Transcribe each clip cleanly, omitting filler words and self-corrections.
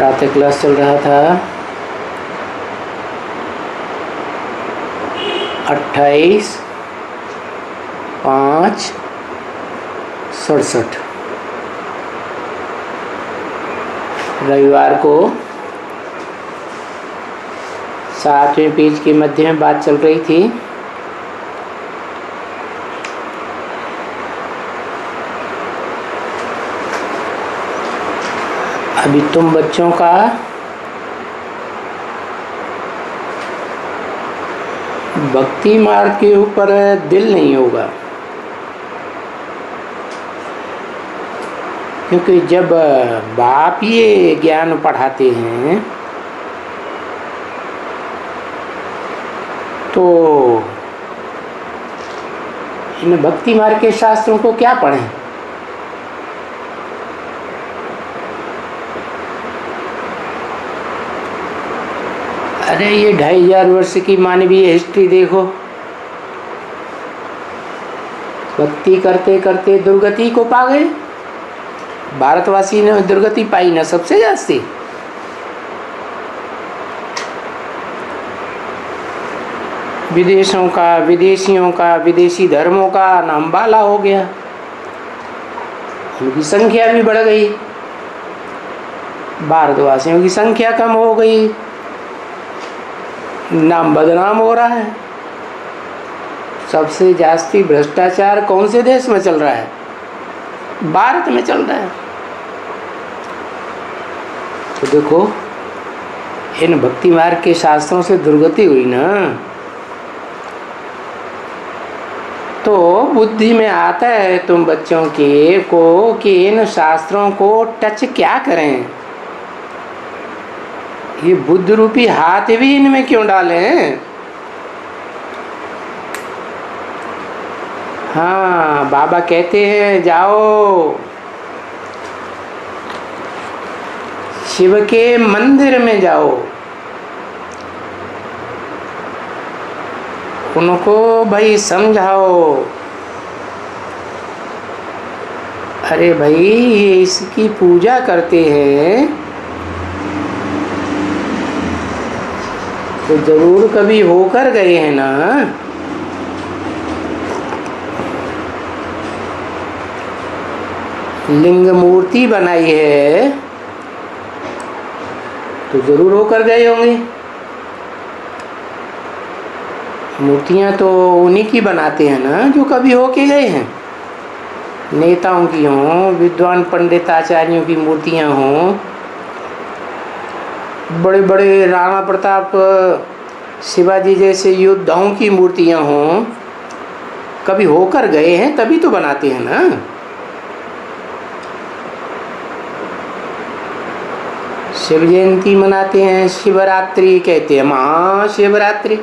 प्रातः क्लास चल रहा था 28/5/67 रविवार को 7वें पेज के मध्य में बात चल रही थी। अभी तुम बच्चों का भक्ति मार्ग के ऊपर दिल नहीं होगा, क्योंकि जब बाप ये ज्ञान पढ़ाते हैं तो इन भक्ति मार्ग के शास्त्रों को क्या पढ़ें। अरे ये 2500 वर्ष की मानवीय हिस्ट्री देखो, भक्ति करते करते दुर्गति को पा गए। भारतवासी ने दुर्गति पाई ना सबसे जास्ती। विदेशों का, विदेशियों का, विदेशी धर्मों का नामबाला हो गया, उनकी संख्या भी बढ़ गई, भारतवासियों की संख्या कम हो गई, नाम बदनाम हो रहा है। सबसे जास्ती भ्रष्टाचार कौन से देश में चल रहा है? भारत में चल रहा है। तो देखो, इन भक्ति मार्ग के शास्त्रों से दुर्गति हुई ना, तो बुद्धि में आता है तुम बच्चों के को कि इन शास्त्रों को टच क्या करें, ये बुद्ध रूपी हाथ भी इनमें क्यों डालें। हाँ, बाबा कहते हैं जाओ शिव के मंदिर में जाओ, उनको भाई समझाओ। अरे भाई, ये इसकी पूजा करते हैं तो जरूर कभी होकर गए हैं ना। लिंग मूर्ति बनाई है तो जरूर होकर गए होंगे। मूर्तियां तो उन्हीं की बनाते हैं ना जो कभी होके गए हैं। नेताओं की हों, विद्वान पंडित आचार्यों की मूर्तियां हों, बड़े बड़े राणा प्रताप, शिवाजी जैसे योद्धाओं की मूर्तियां हों, कभी होकर गए हैं तभी तो बनाते हैं ना। शिव जयंती मनाते हैं, शिवरात्रि कहते हैं, महाशिवरात्रि।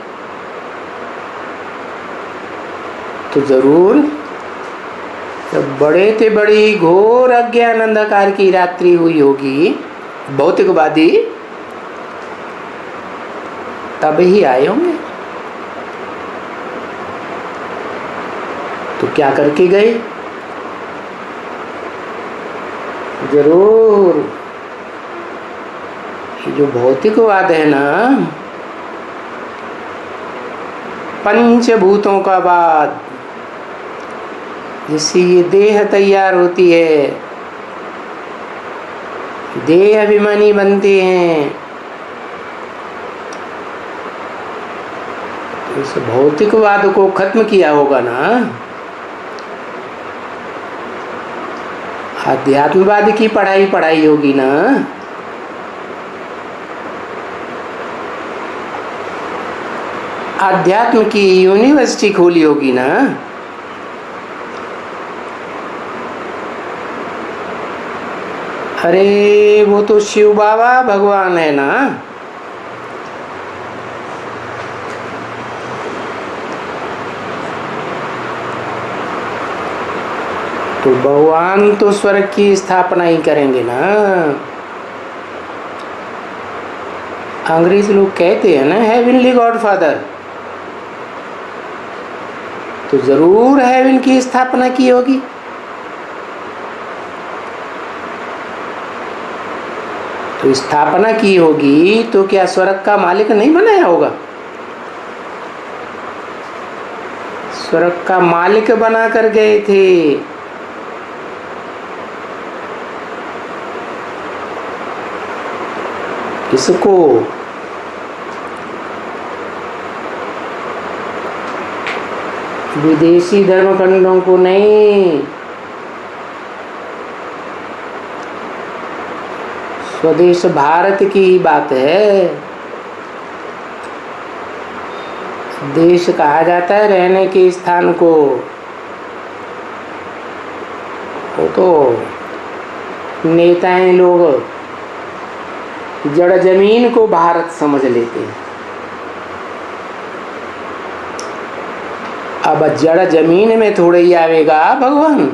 तो जरूर जब बड़े से बड़ी घोर अज्ञान अंधकार की रात्रि हुई होगी, भौतिकवादी तब ही आए होंगे। तो क्या करके गए? जरूर ये जो भौतिकवाद है ना, पंचभूतों का बाद, जिससे ये देह तैयार होती है, देह अभिमानी बनते हैं, इस भौतिकवाद को खत्म किया होगा ना। अध्यात्मवाद की पढ़ाई होगी ना। अध्यात्म की यूनिवर्सिटी खोली होगी ना। अरे वो तो शिव बाबा भगवान है ना। तो भगवान तो स्वर्ग की स्थापना ही करेंगे ना। अंग्रेज लोग कहते हैं ना हेवनली गॉडफादर, तो जरूर हेवन की स्थापना की होगी। तो स्थापना की होगी तो क्या स्वर्ग का मालिक नहीं बनाया होगा? स्वर्ग का मालिक बना कर गए थे। किसको? विदेशी धर्मखंडों को नहीं, स्वदेश भारत की ही बात है। देश कहा जाता है रहने के स्थान को, वो तो नेताएं लोग जड़ जमीन को भारत समझ लेते हैं। अब जड़ जमीन में थोड़े ही आवेगा भगवान।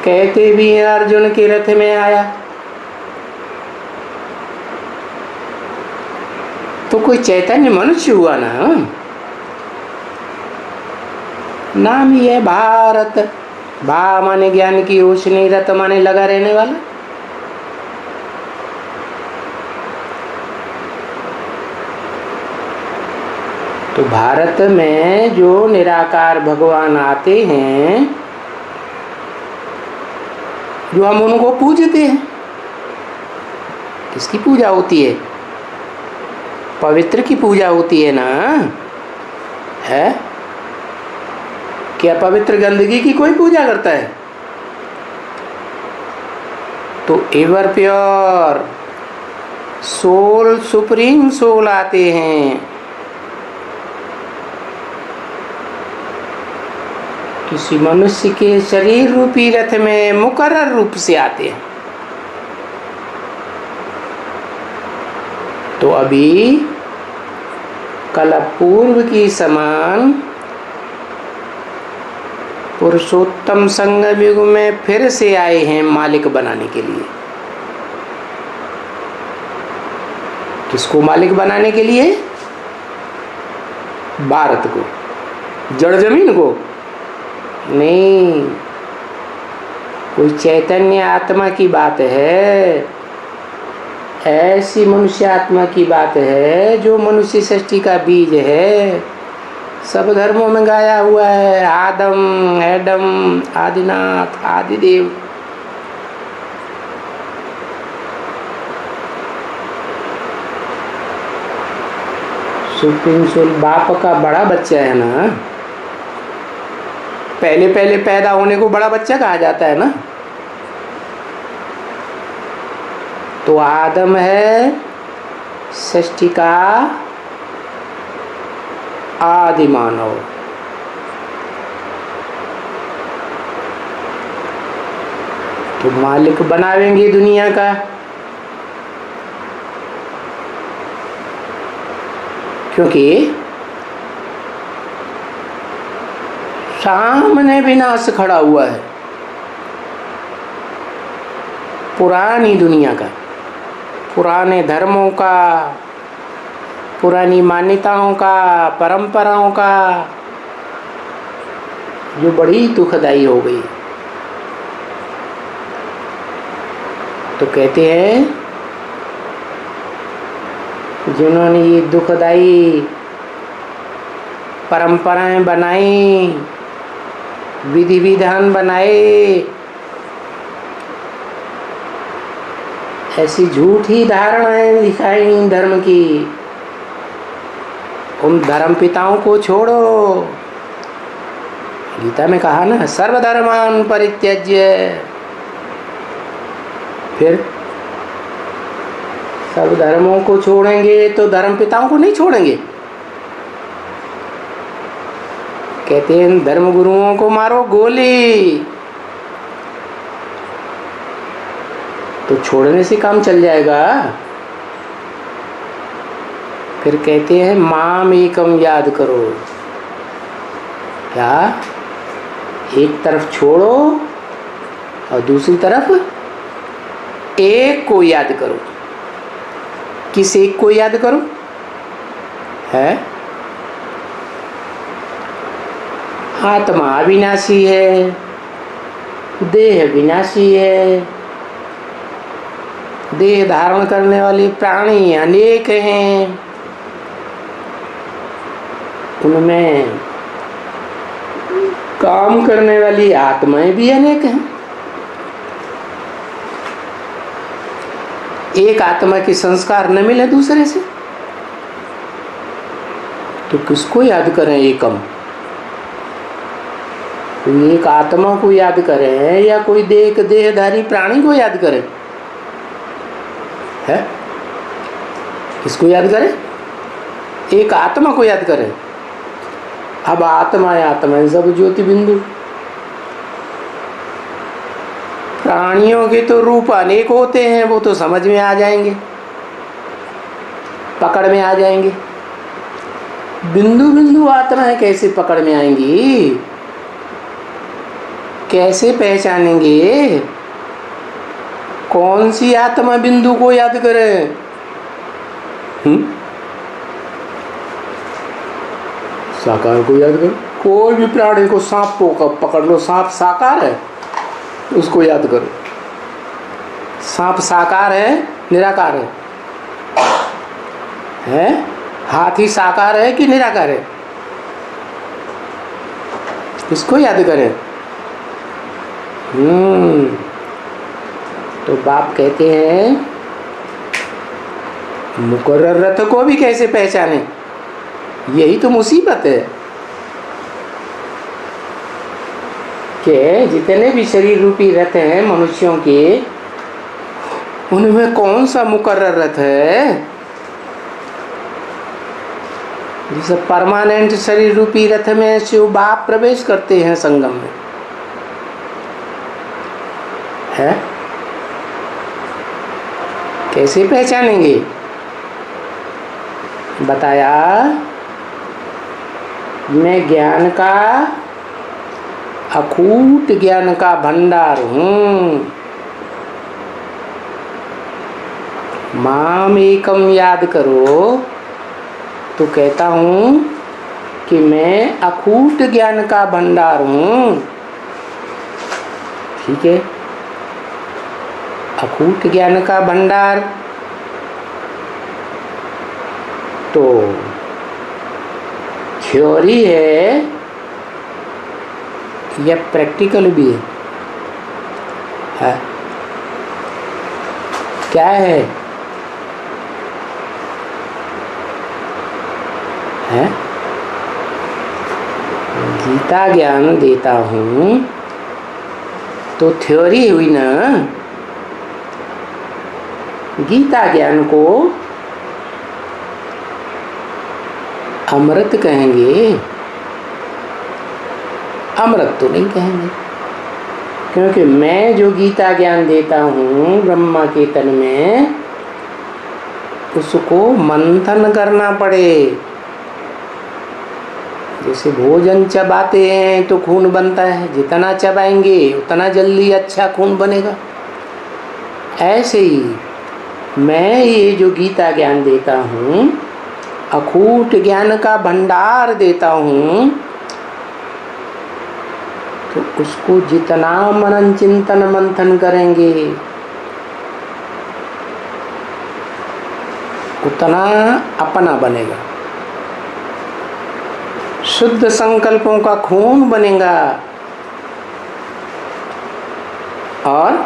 कहते भी हैं अर्जुन के रथ में आया, तो कोई चैतन्य मनुष्य हुआ ना। नाम ही है भारत। भा माने ज्ञान की रोशनी, रत माने लगा रहने वाला। तो भारत में जो निराकार भगवान आते हैं, जो हम उनको पूजते हैं, किसकी पूजा होती है? पवित्र की पूजा होती है ना। है क्या पवित्र गंदगी की कोई पूजा करता है? तो ever pure soul, supreme soul आते हैं। किसी मनुष्य के शरीर रूपी रथ में मुकर्रर रूप से आते हैं। तो अभी कल पूर्व की समान पुरुषोत्तम संगम युग में फिर से आए हैं मालिक बनाने के लिए। किसको मालिक बनाने के लिए? भारत को, जड़ जमीन को नहीं। कोई चैतन्य आत्मा की बात है, ऐसी मनुष्य आत्मा की बात है जो मनुष्य सृष्टि का बीज है। सब धर्मों में गाया हुआ है, आदम, एडम, आदिनाथ, आदिदेव। सुप्रीम सोल बाप का बड़ा बच्चा है ना। पहले पहले पैदा होने को बड़ा बच्चा कहा जाता है ना। तो आदम है सृष्टि का आदि मानव। तो मालिक बनावेंगे दुनिया का। क्योंकि सामने विनाश खड़ा हुआ है पुरानी दुनिया का, पुराने धर्मों का, पुरानी मान्यताओं का, परंपराओं का, जो बड़ी दुखदाई हो गई। तो कहते हैं जिन्होंने ये दुखदाई परंपराएं बनाई, विधि विधान बनाए, ऐसी झूठी धारणाएं दिखाई धर्म की, उन धर्म पिताओं को छोड़ो। गीता में कहा ना, सर्वधर्मान परित्यज्य। फिर सब धर्मों को छोड़ेंगे तो धर्म पिताओं को नहीं छोड़ेंगे। कहते हैं धर्म गुरुओं को मारो गोली, तो छोड़ने से काम चल जाएगा। फिर कहते हैं माम एकम याद करो। क्या? एक तरफ छोड़ो और दूसरी तरफ एक को याद करो। किस एक को याद करो? है आत्मा अविनाशी है, देह विनाशी है, देह धारण करने वाले प्राणी अनेक हैं, उनमें काम करने वाली आत्माएं भी अनेक हैं। एक आत्मा के संस्कार न मिले दूसरे से तो किसको याद करें? एकम, कोई एक आत्मा को याद करें या कोई देहधारी प्राणी को याद करें? है किसको याद करें? एक आत्मा को याद करें। अब आत्मा है सब ज्योति बिंदु। प्राणियों के तो रूप अनेक होते हैं, वो तो समझ में आ जाएंगे, पकड़ में आ जाएंगे। बिंदु बिंदु आत्माएं कैसे पकड़ में आएंगी? कैसे पहचानेंगे? कौन सी आत्मा बिंदु को याद करे? साकार को याद करो। कोई भी प्राणी को, सांप को पकड़ लो, सांप साकार है, उसको याद करो। सांप साकार है निराकार है? हाथी साकार है कि निराकार है? इसको याद करें। तो बाप कहते हैं मुकर्रर रथ को भी कैसे पहचाने? यही तो मुसीबत है कि जितने भी शरीर रूपी रथ हैं मनुष्यों के, उनमें कौन सा मुकर्रर रथ है? जिसे परमानेंट शरीर रूपी रथ में शिव बाप प्रवेश करते हैं संगम में, है? कैसे पहचानेंगे? बताया मैं ज्ञान का, अकूट ज्ञान का भंडार हूं। माम एकम याद करो तो कहता हूं कि मैं अकूट ज्ञान का भंडार हूं। ठीक है, अकूट ज्ञान का भंडार तो थ्योरी है या प्रैक्टिकल भी है? क्या है? गीता ज्ञान देता हूं तो थ्योरी हुई ना। गीता ज्ञान को अमृत कहेंगे? अमृत तो नहीं कहेंगे, क्योंकि मैं जो गीता ज्ञान देता हूँ ब्रह्मा के तन में, उसको मंथन करना पड़े। जैसे भोजन चबाते हैं तो खून बनता है, जितना चबाएंगे उतना जल्दी अच्छा खून बनेगा। ऐसे ही मैं ये जो गीता ज्ञान देता हूँ, अकूट ज्ञान का भंडार देता हूँ, तो उसको जितना मनन चिंतन मंथन करेंगे उतना अपना बनेगा। शुद्ध संकल्पों का खून बनेगा और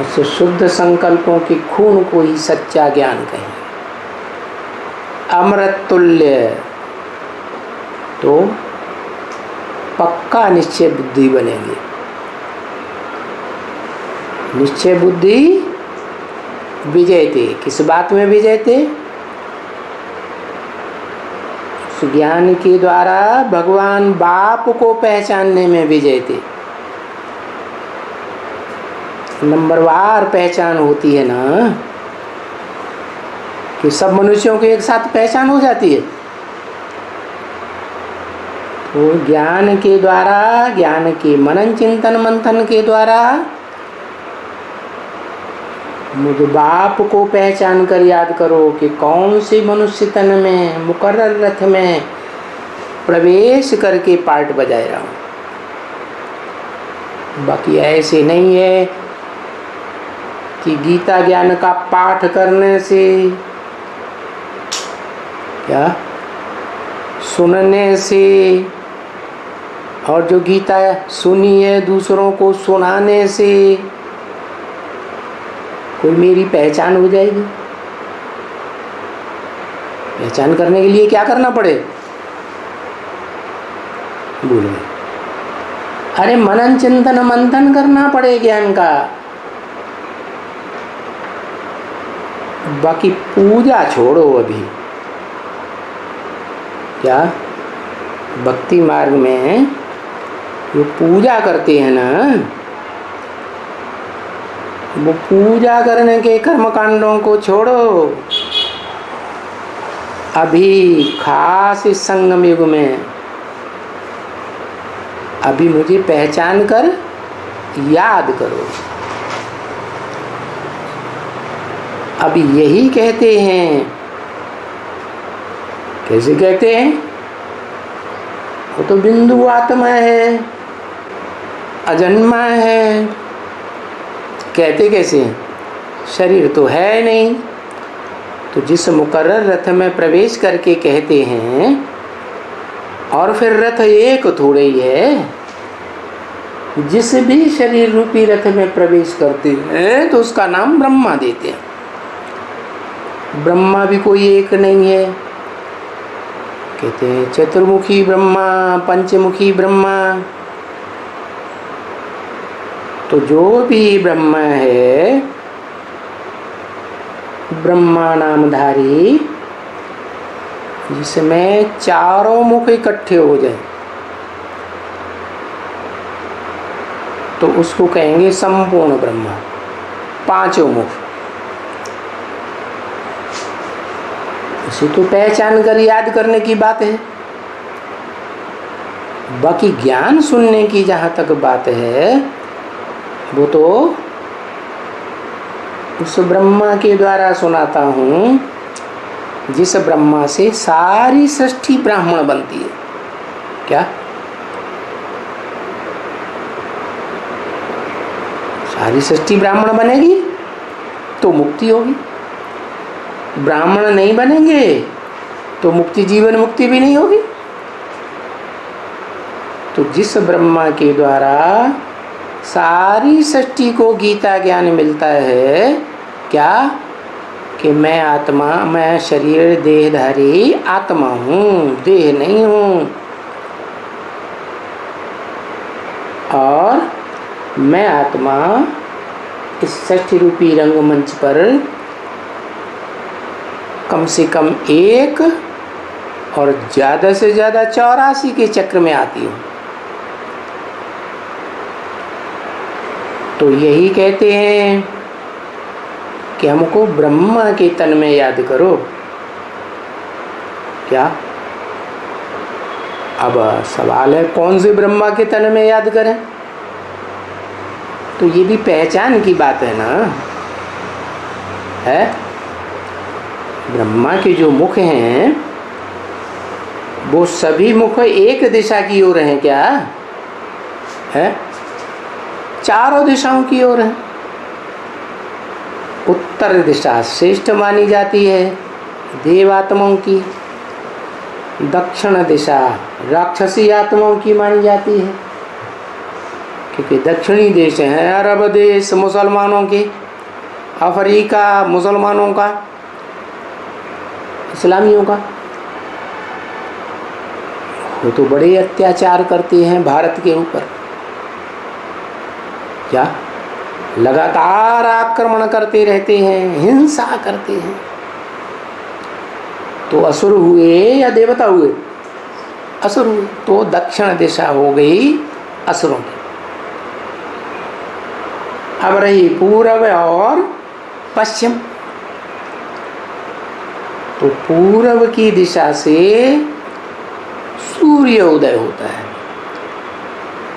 उस शुद्ध संकल्पों के खून को ही सच्चा ज्ञान कहें। अमृत तुल्य तो पक्का निश्चय बुद्धि बनेगी। निश्चय बुद्धि विजयते, किस बात में विजयते? उस ज्ञान के द्वारा भगवान बाप को पहचानने में विजयते। नंबरवार पहचान होती है ना, कि सब मनुष्यों के एक साथ पहचान हो जाती है। तो ज्ञान के द्वारा, ज्ञान के मनन चिंतन मंथन के द्वारा मुझ बाप को पहचान कर याद करो कि कौन से मनुष्य तन में मुकर्रर रथ में प्रवेश करके पार्ट बजाए रहा हूं। बाकी ऐसे नहीं है कि गीता ज्ञान का पाठ करने से, क्या सुनने से, और जो गीता सुनी है दूसरों को सुनाने से कोई मेरी पहचान हो जाएगी। पहचान करने के लिए क्या करना पड़े? बोलो। अरे मनन चिंतन मंथन करना पड़े ज्ञान का। बाकी पूजा छोड़ो अभी। क्या भक्ति मार्ग में जो पूजा करते हैं ना, वो पूजा करने के कर्म कांडों को छोड़ो। अभी खास इस संगम युग में अभी मुझे पहचान कर याद करो। अभी यही कहते हैं। कैसे कहते हैं? वो तो बिंदु आत्मा है, अजन्मा है। कहते कैसे हैं? शरीर तो है नहीं। तो जिस मुकर्रर रथ में प्रवेश करके कहते हैं, और फिर रथ एक थोड़े ही है। जिस भी शरीर रूपी रथ में प्रवेश करते हैं तो उसका नाम ब्रह्मा देते हैं। ब्रह्मा भी कोई एक नहीं है। कहते हैं चतुर्मुखी ब्रह्मा, पंचमुखी ब्रह्मा। तो जो भी ब्रह्मा है, ब्रह्मा नामधारी, जिसमें चारों मुख इकट्ठे हो जाए तो उसको कहेंगे संपूर्ण ब्रह्मा। पांचों मुख। इसे तो पहचान कर याद करने की बात है। बाकी ज्ञान सुनने की जहां तक बात है, वो तो उस ब्रह्मा के द्वारा सुनाता हूं जिस ब्रह्मा से सारी सृष्टि ब्राह्मण बनती है। क्या सारी सृष्टि ब्राह्मण बनेगी तो मुक्ति होगी। ब्राह्मण नहीं बनेंगे तो मुक्ति, जीवन मुक्ति भी नहीं होगी। तो जिस ब्रह्मा के द्वारा सारी सृष्टि को गीता ज्ञान मिलता है, क्या कि मैं आत्मा, मैं शरीर देहधारी आत्मा हूँ, देह नहीं हूँ। और मैं आत्मा इस सृष्टि रूपी रंगमंच पर कम से कम एक और ज्यादा से ज्यादा 84 के चक्र में आती हूँ। तो यही कहते हैं कि हमको ब्रह्मा के तन में याद करो। क्या अब सवाल है कौन से ब्रह्मा के तन में याद करें? तो ये भी पहचान की बात है ना। है ब्रह्मा के जो मुख हैं वो सभी मुख एक दिशा की ओर हैं। क्या है? चारों दिशाओं की ओर है। उत्तर दिशा श्रेष्ठ मानी जाती है देवात्माओं की, दक्षिण दिशा राक्षसी आत्माओं की मानी जाती है, क्योंकि दक्षिणी देश हैं अरब देश मुसलमानों के, अफ्रीका मुसलमानों का, इस्लामियों का। वो तो बड़े अत्याचार करते हैं भारत के ऊपर। क्या लगातार आक्रमण करते रहते हैं, हिंसा करते हैं। तो असुर हुए या देवता हुए? असुर हुए। तो दक्षिण दिशा हो गई असुरों की। अब रही पूर्व और पश्चिम। तो पूर्व की दिशा से सूर्य उदय होता है।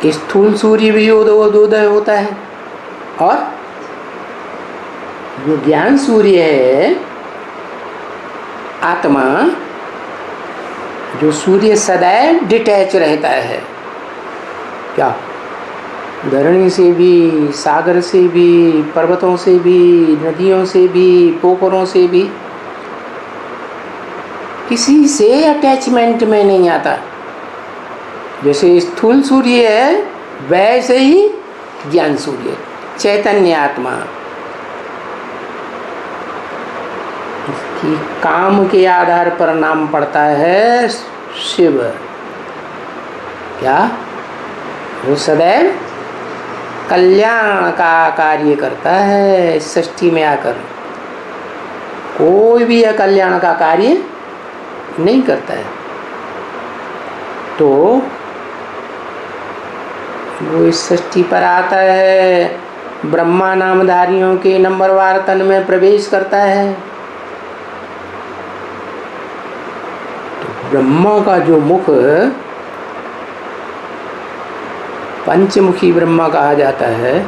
स्थूल सूर्य भी उदय होता है। और जो ज्ञान सूर्य है आत्मा, जो सूर्य सदैव डिटैच रहता है। क्या धरणी से भी, सागर से भी, पर्वतों से भी, नदियों से भी, पोखरों से भी किसी से अटैचमेंट में नहीं आता। जैसे स्थूल सूर्य है वैसे ही ज्ञान सूर्य, चैतन्य आत्मा। इसकी काम के आधार पर नाम पड़ता है शिव। क्या? वो सदैव कल्याण का कार्य करता है। षष्ठी में आकर कोई भी अकल्याण का कार्य नहीं करता है। तो वो इस षष्ठी पर आता है, ब्रह्मा नामधारियों के नंबरवार तन में प्रवेश करता है। तो ब्रह्मा का जो मुख पंचमुखी ब्रह्मा कहा जाता है,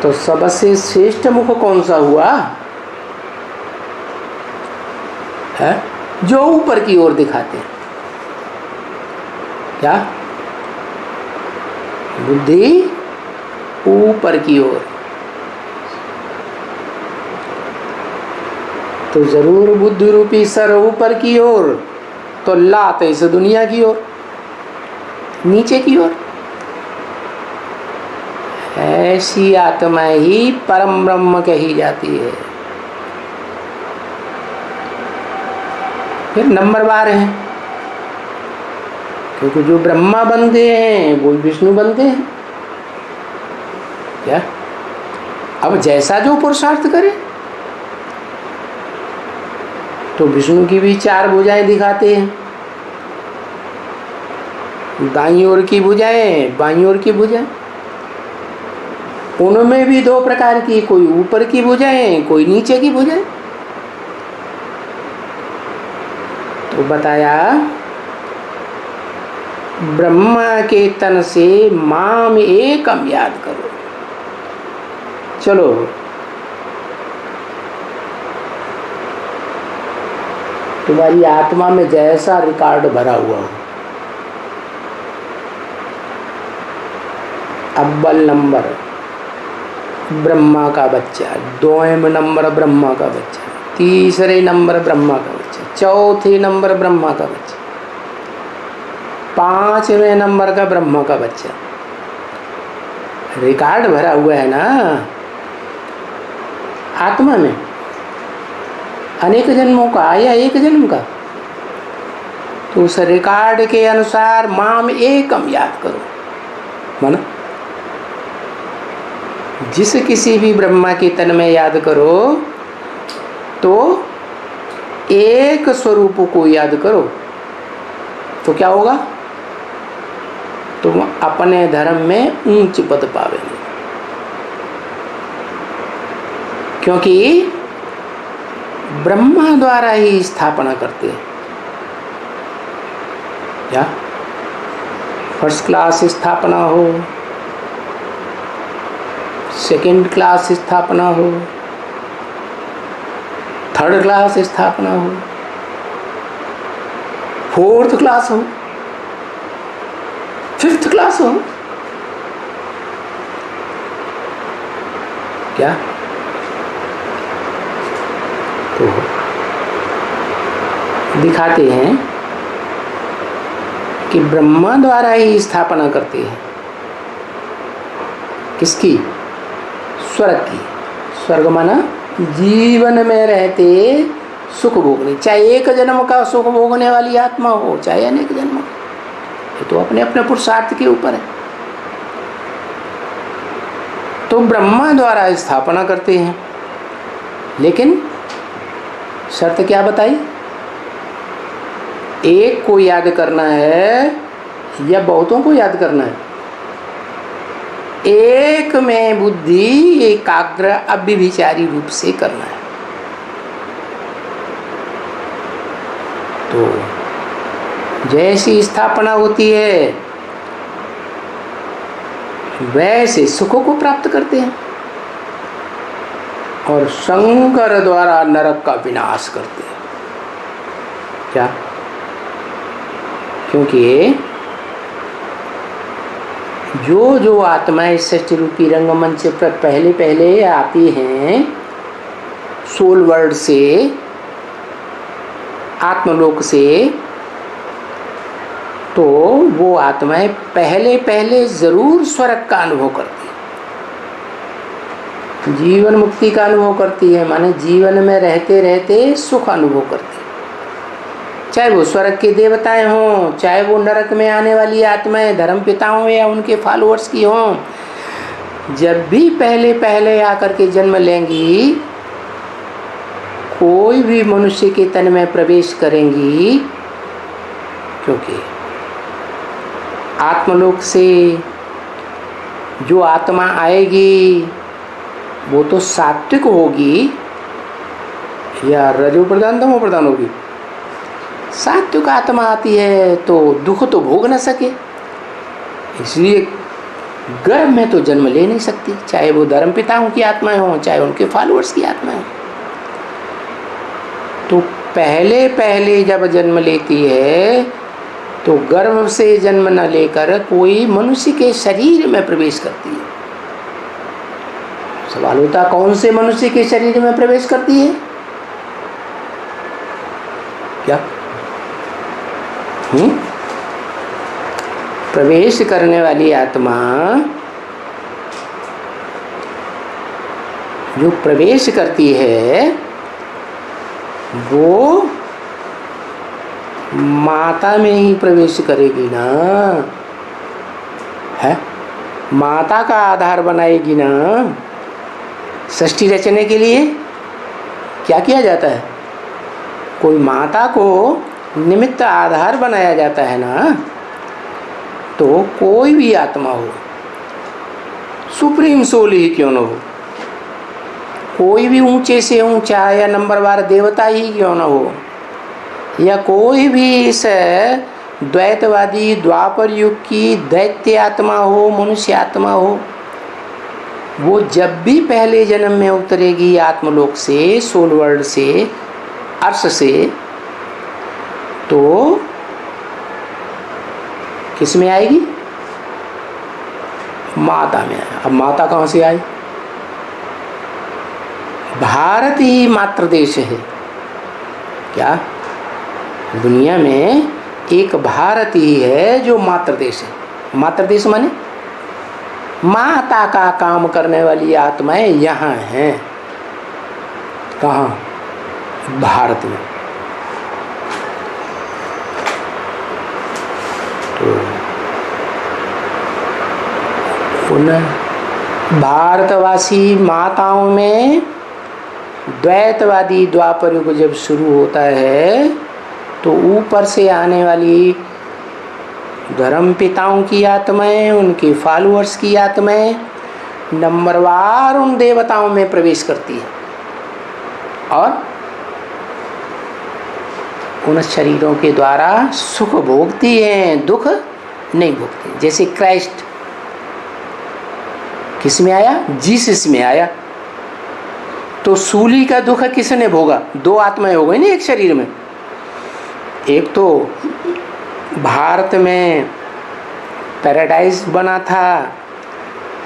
तो सबसे श्रेष्ठ मुख कौन सा हुआ है? जो ऊपर की ओर दिखाते हैं। क्या? बुद्धि ऊपर की ओर। तो जरूर बुद्धि रूपी सर ऊपर की ओर, तो लात इस दुनिया की ओर, नीचे की ओर। ऐसी आत्मा ही परम ब्रह्म कही जाती है। फिर नंबरवार है, क्योंकि जो ब्रह्मा बनते हैं वो विष्णु बनते हैं। क्या? अब जैसा जो पुरुषार्थ करे, तो विष्णु की भी 4 भुजाएं दिखाते हैं। दाईं ओर की भुजाएं, बाईं ओर की भुजाएं, उनमें भी 2 प्रकार की, कोई ऊपर की भुजाएं, कोई नीचे की भुजाएं। तो बताया ब्रह्मा के तन से माम एकम याद करो। चलो तुम्हारी आत्मा में जैसा रिकॉर्ड भरा हुआ हो, अव्वल नंबर ब्रह्मा का बच्चा, 2वें नंबर ब्रह्मा का बच्चा, 3रे नंबर ब्रह्मा का बच्चा, 4थे नंबर ब्रह्मा का बच्चा, 5वें नंबर का ब्रह्मा का बच्चा। रिकॉर्ड भरा हुआ है ना आत्मा में, अनेक जन्मों का या एक जन्म का। तो उस रिकॉर्ड के अनुसार माम एकम याद करो। माना जिस किसी भी ब्रह्मा के तन में याद करो, तो एक स्वरूप को याद करो, तो क्या होगा? तुम अपने धर्म में ऊंच पद पावेंगे। क्योंकि ब्रह्मा द्वारा ही स्थापना करते हैं। क्या? फर्स्ट क्लास स्थापना हो, सेकंड क्लास स्थापना हो, थर्ड क्लास स्थापना हो, फोर्थ क्लास हो, फिफ्थ क्लास हो। क्या? तो दिखाते हैं कि ब्रह्मा द्वारा ही स्थापना करते हैं। किसकी? स्वर्ग की। स्वर्ग माना जीवन में रहते सुख भोगने, चाहे एक जन्म का सुख भोगने वाली आत्मा हो, चाहे अनेक जन्म, ये तो अपने अपने पुरुषार्थ के ऊपर है। तो ब्रह्मा द्वारा स्थापना करते हैं, लेकिन शर्त क्या बताई? एक को याद करना है या बहुतों को याद करना है? एक में बुद्धि एकाग्र अव्यभिचारी रूप से करना है। तो जैसी स्थापना होती है वैसे सुखों को प्राप्त करते हैं, और शंकर द्वारा नरक का विनाश करते हैं। क्या? क्योंकि जो जो आत्माएं सृष्टि रूपी रंगमंच पर पहले पहले आती हैं सोल वर्ल्ड से, आत्मलोक से, तो वो आत्माएं पहले पहले जरूर स्वर्ग का अनुभव करती है, जीवन मुक्ति का अनुभव करती है, माने जीवन में रहते रहते सुख अनुभव करती है। चाहे वो स्वर्ग के देवताएं हों, चाहे वो नरक में आने वाली आत्माएं धर्म पिता हों या उनके फॉलोअर्स की हों, जब भी पहले पहले आकर के जन्म लेंगी, कोई भी मनुष्य के तन में प्रवेश करेंगी, क्योंकि आत्मलोक से जो आत्मा आएगी वो तो सात्विक होगी या रजो प्रधान तमो प्रधान होगी। सात्विक आत्मा आती है तो दुख तो भोग न सके, इसलिए गर्भ में तो जन्म ले नहीं सकती, चाहे वो धर्म पिताओं की आत्माएं हों, चाहे उनके फॉलोअर्स की आत्माएं हों। तो पहले पहले जब जन्म लेती है तो गर्भ से जन्म न लेकर कोई मनुष्य के शरीर में प्रवेश करती है। सवाल होता कौन से मनुष्य के शरीर में प्रवेश करती है? क्या प्रवेश करने वाली आत्मा, जो प्रवेश करती है वो माता में ही प्रवेश करेगी ना, है माता का आधार बनाएगी ना। सृष्टि रचने के लिए क्या किया जाता है? कोई माता को निमित्त आधार बनाया जाता है ना। तो कोई भी आत्मा हो, सुप्रीम सोल ही क्यों न हो, कोई भी ऊंचे से ऊंचा या नंबरवार देवता ही क्यों न हो, या कोई भी इस द्वैतवादी द्वापर युग की दैत्य आत्मा हो, मनुष्य आत्मा हो, वो जब भी पहले जन्म में उतरेगी आत्मलोक से, सोल वर्ल्ड से, अर्श से, तो किस में आएगी? माता में आएगी। अब माता कहाँ से आई? भारत ही मातृ देश है। क्या दुनिया में एक भारत ही है जो मातृ देश है। मातृ देश माने माता का काम करने वाली आत्माएं यहाँ हैं। कहाँ? भारत में। तो उन भारतवासी माताओं में द्वैतवादी द्वापर युग जब शुरू होता है तो ऊपर से आने वाली धर्म पिताओं की आत्माएं, उनके फॉलोअर्स की आत्माएं नंबरवार उन देवताओं में प्रवेश करती है और उन शरीरों के द्वारा सुख भोगती हैं, दुख नहीं भोगती। जैसे क्राइस्ट किस में आया? जीसस में आया। तो सूली का दुख किसने भोगा? दो आत्माएं हो गई ना एक शरीर में। एक तो भारत में पैराडाइज बना था,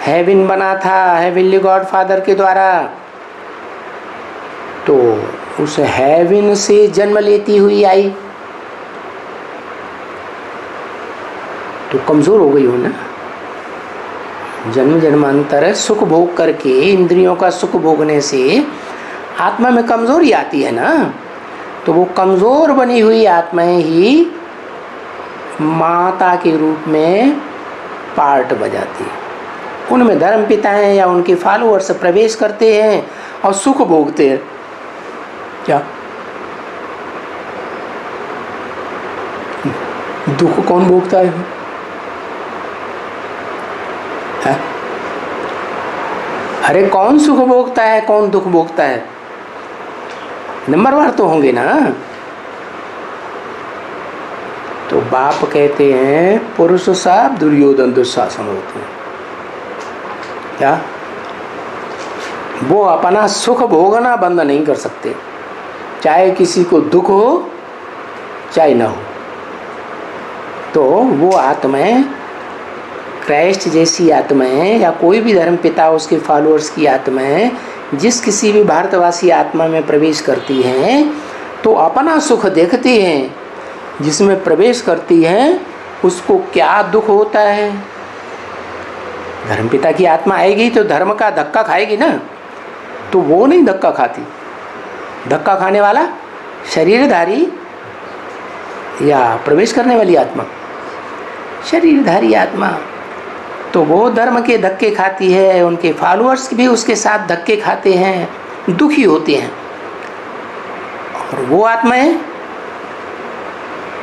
हेवन बना था हेवनली गॉड फादर के द्वारा, तो उस हेवन से जन्म लेती हुई आई तो कमजोर हो गई हो ना। जन्म जन्मांतर सुख भोग करके, इंद्रियों का सुख भोगने से आत्मा में कमजोरी आती है ना। तो वो कमजोर बनी हुई आत्माएं ही माता के रूप में पार्ट बजाती है। उनमें धर्म पिताएं या उनके फॉलोअर्स प्रवेश करते हैं और सुख भोगते हैं। क्या दुख कौन भोगता है? अरे कौन सुख भोगता है, कौन दुख भोगता है? नंबरवार तो होंगे ना। तो बाप कहते हैं पुरुष साहब दुर्योधन दुशासन होते हैं। क्या वो अपना सुख भोगना बंद नहीं कर सकते, चाहे किसी को दुख हो चाहे ना हो। तो वो आत्माएं क्राइस्ट जैसी आत्माएं या कोई भी धर्म पिता उसके फॉलोअर्स की आत्माएं जिस किसी भी भारतवासी आत्मा में प्रवेश करती हैं तो अपना सुख देखती हैं, जिसमें प्रवेश करती हैं उसको क्या दुख होता है। धर्मपिता की आत्मा आएगी तो धर्म का धक्का खाएगी ना, तो वो नहीं धक्का खाती। धक्का खाने वाला शरीरधारी या प्रवेश करने वाली आत्मा, शरीरधारी आत्मा, तो वो धर्म के धक्के खाती है, उनके फॉलोअर्स भी उसके साथ धक्के खाते हैं, दुखी होते हैं। और वो आत्माएं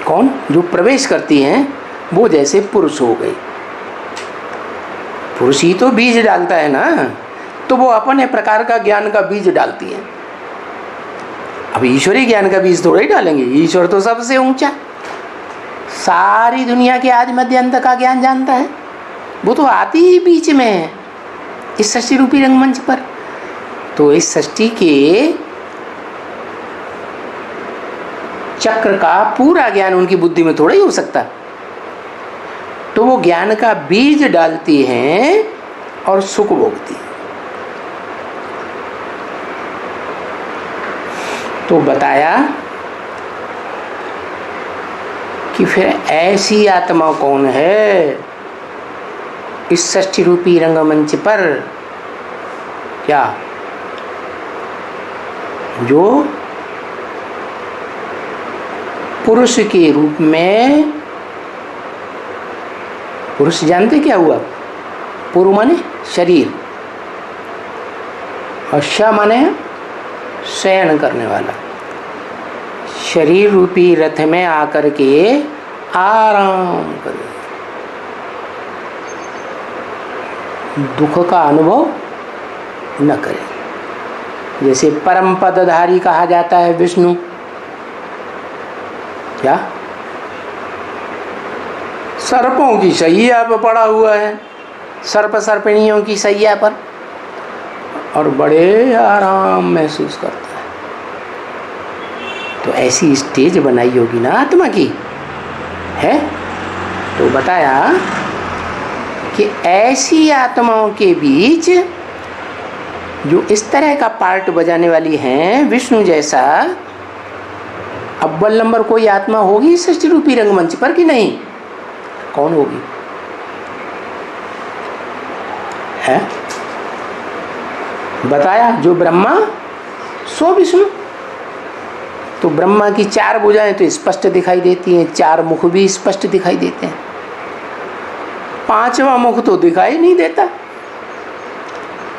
कौन जो प्रवेश करती हैं, वो जैसे पुरुष हो गई। पुरुष ही तो बीज डालता है ना, तो वो अपने प्रकार का ज्ञान का बीज डालती है। अब ईश्वरीय ज्ञान का बीज थोड़ा ही डालेंगे, ईश्वर तो सबसे ऊंचा, सारी दुनिया के आदि मध्य अंत का ज्ञान जानता है, वो तो आती ही बीच में है इस सृष्टि रूपी रंगमंच पर। तो इस सृष्टि के चक्र का पूरा ज्ञान उनकी बुद्धि में थोड़ा ही हो सकता, तो वो ज्ञान का बीज डालती हैं और सुख भोगती है। तो बताया कि फिर ऐसी आत्मा कौन है इस सृष्टि रूपी रंगमंच पर, क्या जो पुरुष के रूप में, पुरुष जानते क्या हुआ, पुरु माने शरीर और श माने शयन करने वाला, शरीर रूपी रथ में आकर के आराम करे, दुख का अनुभव न करे। जैसे परम पदधारी कहा जाता है विष्णु, क्या सर्पों की शैया पर पड़ा हुआ है, सर्प सर्पिणियों की शैया पर, और बड़े आराम महसूस करता है। तो ऐसी स्टेज बनाई होगी ना आत्मा की, है? तो बताया कि ऐसी आत्माओं के बीच जो इस तरह का पार्ट बजाने वाली हैं, विष्णु जैसा अव्वल नंबर कोई आत्मा होगी सृष्टि रूपी रंगमंच पर कि नहीं? कौन होगी? है बताया जो ब्रह्मा सो विष्णु। तो ब्रह्मा की चार भुजाएं तो स्पष्ट दिखाई देती हैं, चार मुख भी स्पष्ट दिखाई देते हैं, पांचवा मुख तो दिखाई नहीं देता,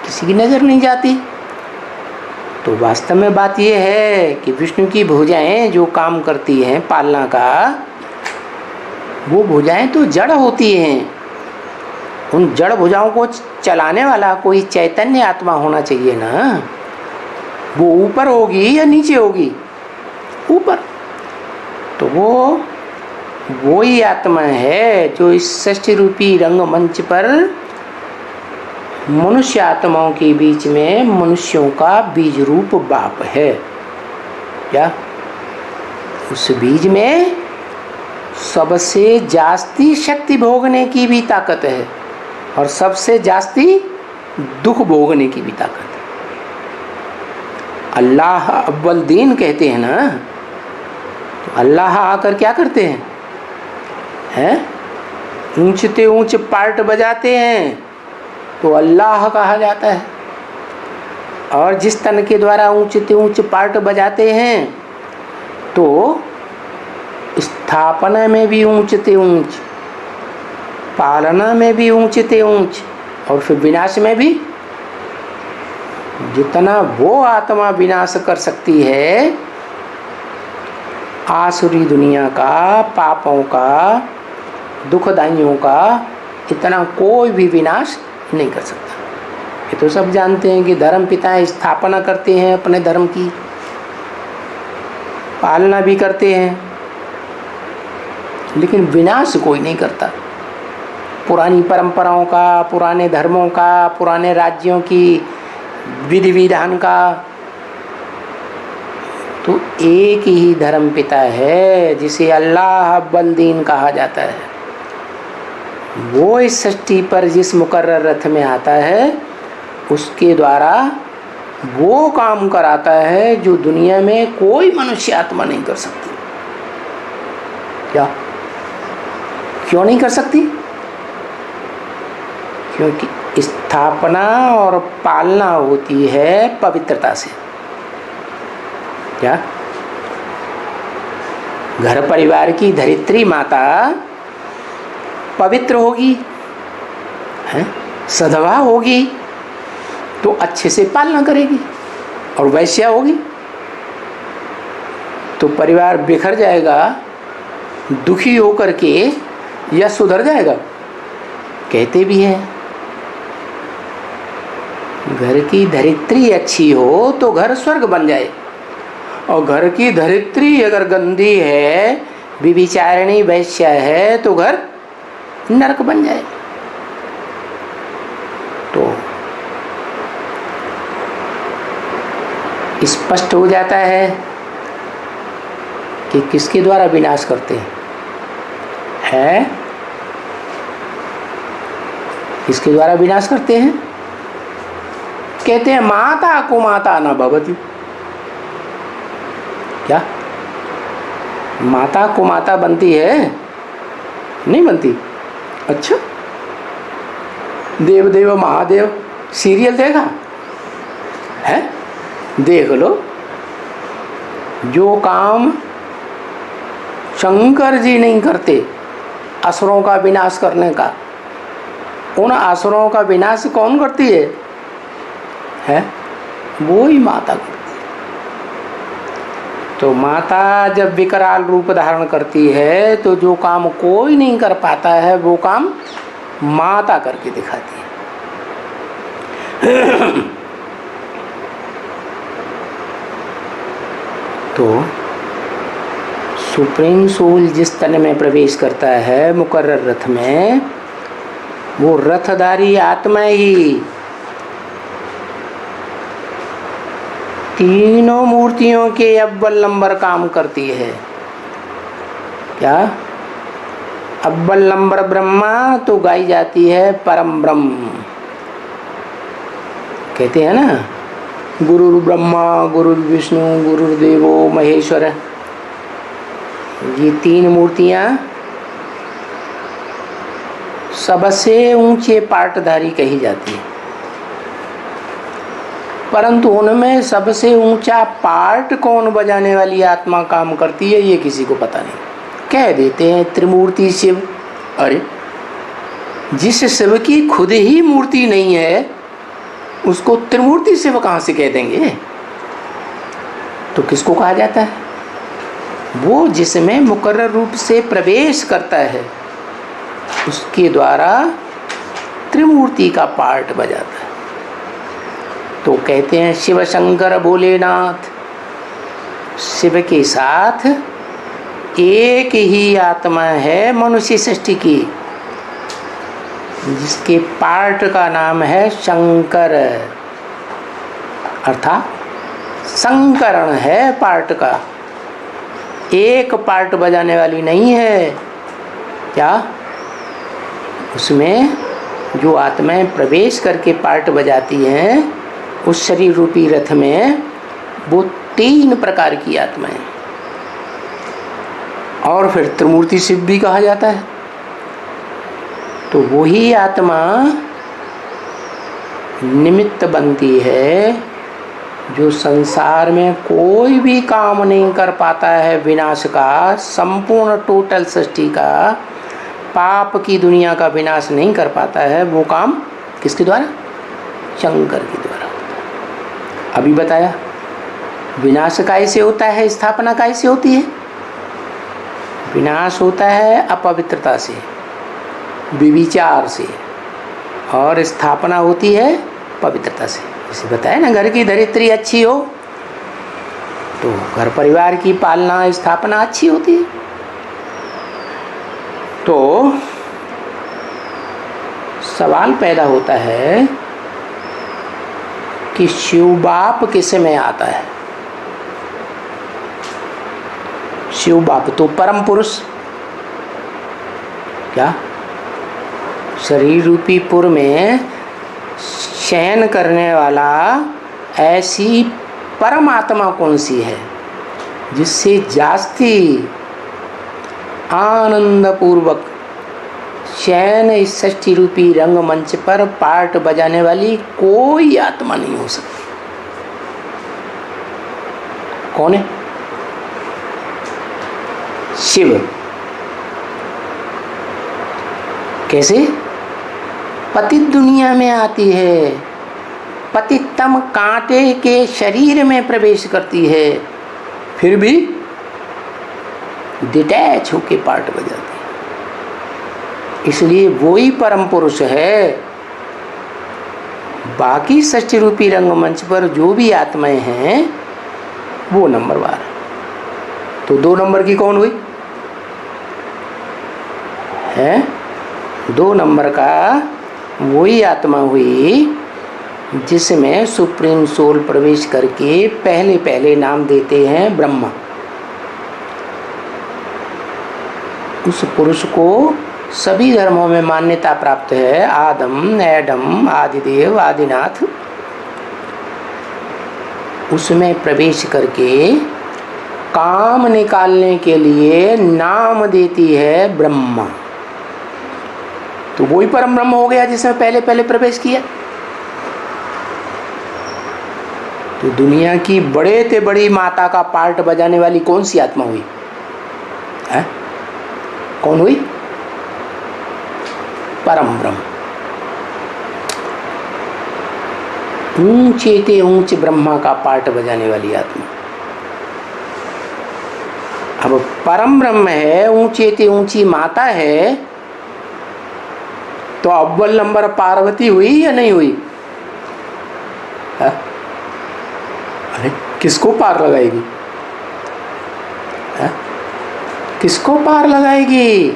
किसी की नजर नहीं जाती। तो वास्तव में बात यह है कि विष्णु की भुजाएं जो काम करती हैं पालना का, वो भुजाएं तो जड़ होती हैं। उन जड़ भुजाओं को चलाने वाला कोई चैतन्य आत्मा होना चाहिए ना। वो ऊपर होगी या नीचे होगी? ऊपर। तो वो ही आत्मा है जो इस सृष्टि रूपी रंगमंच पर मनुष्य आत्माओं के बीच में मनुष्यों का बीज रूप बाप है। क्या उस बीज में सबसे जास्ती शक्ति भोगने की भी ताकत है और सबसे जास्ती दुख भोगने की भी ताकत है। अल्लाह अव्वल दीन कहते हैं ना, तो अल्लाह आकर क्या करते हैं? ऊंचते ऊंच पार्ट बजाते हैं तो अल्लाह कहा जाता है। और जिस तन के द्वारा ऊंचते ऊंच पार्ट बजाते हैं तो स्थापना में भी ऊंचते ऊंच, पालना में भी ऊंचते ऊंच, और फिर विनाश में भी। जितना वो आत्मा विनाश कर सकती है आसुरी दुनिया का, पापों का, दुखदाइयों का, इतना कोई भी विनाश नहीं कर सकता। ये तो सब जानते हैं कि धर्म पिता स्थापना करते हैं अपने धर्म की, पालना भी करते हैं, लेकिन विनाश कोई नहीं करता। पुरानी परंपराओं का, पुराने धर्मों का, पुराने राज्यों की विधि विधान का, तो एक ही धर्म पिता है जिसे अल्लाह अव्वल दीन कहा जाता है। वो इस सृष्टि पर जिस मुकर्रर रथ में आता है उसके द्वारा वो काम कराता है जो दुनिया में कोई मनुष्य आत्मा नहीं कर सकती। क्या? क्यों नहीं कर सकती? क्योंकि स्थापना और पालना होती है पवित्रता से। क्या? घर परिवार की धरित्री माता पवित्र होगी, है, सधवा होगी तो अच्छे से पालना करेगी, और वैश्या होगी तो परिवार बिखर जाएगा, दुखी होकर के या सुधर जाएगा। कहते भी हैं घर की धरित्री अच्छी हो तो घर स्वर्ग बन जाए, और घर की धरित्री अगर गंदी है, विविचारिणी वैश्या है, तो घर नरक बन जाए। तो स्पष्ट हो जाता है कि किसके द्वारा विनाश करते हैं? किसके द्वारा विनाश करते हैं? कहते हैं माता को माता न भवति। क्या माता को माता बनती है? नहीं बनती। अच्छा, देव देव महादेव सीरियल देखा है? देख लो, जो काम शंकर जी नहीं करते असुरों का विनाश करने का, उन असुरों का विनाश कौन करती है? वो ही माता करती है। तो माता जब विकराल रूप धारण करती है तो जो काम कोई नहीं कर पाता है वो काम माता करके दिखाती है। तो सुप्रीम सोल जिस तन में प्रवेश करता है मुकर्रर रथ में, वो रथधारी आत्मा ही तीनों मूर्तियों के अव्वल नंबर काम करती है। क्या? अव्वल नंबर ब्रह्मा तो गाई जाती है परम ब्रह्म। कहते हैं ना, गुरु ब्रह्मा गुरु विष्णु गुरुदेवो महेश्वर। ये तीन मूर्तियां सबसे ऊंचे पाटधारी कही जाती है, परंतु उनमें सबसे ऊंचा पार्ट कौन बजाने वाली आत्मा काम करती है ये किसी को पता नहीं। कह देते हैं त्रिमूर्ति शिव। अरे जिस शिव की खुद ही मूर्ति नहीं है उसको त्रिमूर्ति शिव कहाँ से कह देंगे? तो किसको कहा जाता है? वो जिसमें मुकर्रर रूप से प्रवेश करता है उसके द्वारा त्रिमूर्ति का पार्ट बजाता है। तो कहते हैं शिव शंकर भोलेनाथ। शिव के साथ एक ही आत्मा है मनुष्य सृष्टि की, जिसके पार्ट का नाम है शंकर, अर्थात संकरण है पार्ट का। एक पार्ट बजाने वाली नहीं है। क्या? उसमें जो आत्माएं प्रवेश करके पार्ट बजाती हैं उस शरीर रूपी रथ में, वो तीन प्रकार की आत्माएं, और फिर त्रिमूर्ति शिव भी कहा जाता है। तो वही आत्मा निमित्त बनती है जो संसार में कोई भी काम नहीं कर पाता है विनाश का, संपूर्ण टोटल सृष्टि का, पाप की दुनिया का विनाश नहीं कर पाता है। वो काम किसके द्वारा? शंकर के द्वारा। अभी बताया विनाश कैसे होता है, स्थापना कैसे होती है? विनाश होता है अपवित्रता से, विविचार से, और स्थापना होती है पवित्रता से। जैसे बताया ना, घर की धरित्री अच्छी हो तो घर परिवार की पालना स्थापना अच्छी होती है। तो सवाल पैदा होता है कि शिव बाप किस में आता है? शिव बाप तो परम पुरुष। क्या? शरीर रूपी पुर में शयन करने वाला ऐसी परमात्मा कौन सी है जिससे जास्ती आनंद पूर्वक शयन इस षष्ठी रूपी रंगमंच पर पार्ट बजाने वाली कोई आत्मा नहीं हो सकती। कौन है? शिव। कैसे? पतित दुनिया में आती है, पतितम कांटे के शरीर में प्रवेश करती है, फिर भी डिटैच होके पार्ट बजाती है। इसलिए वो ही परम पुरुष है। बाकी षष्ठी रूपी रंगमंच पर जो भी आत्माएं हैं वो नंबरवार। तो 2 नंबर की कौन हुई है? 2 नंबर का वही आत्मा हुई जिसमें सुप्रीम सोल प्रवेश करके पहले पहले नाम देते हैं ब्रह्मा। उस पुरुष को सभी धर्मों में मान्यता प्राप्त है। आदम, एडम, आदिदेव, आदिनाथ, उसमें प्रवेश करके काम निकालने के लिए नाम देती है ब्रह्मा। तो वही परम ब्रह्म हो गया जिसमें पहले पहले प्रवेश किया। तो दुनिया की बड़े से बड़ी माता का पार्ट बजाने वाली कौन सी आत्मा हुई है? कौन हुई? परम ब्रह्म। ऊंचे ते ऊंचे ब्रह्मा का पार्ट बजाने वाली आत्मा। अब परम ब्रह्म है, ऊंचे ते ऊंची माता है, तो अव्वल नंबर पार्वती हुई या नहीं हुई? है? अरे किसको पार लगाएगी? है? किसको पार लगाएगी?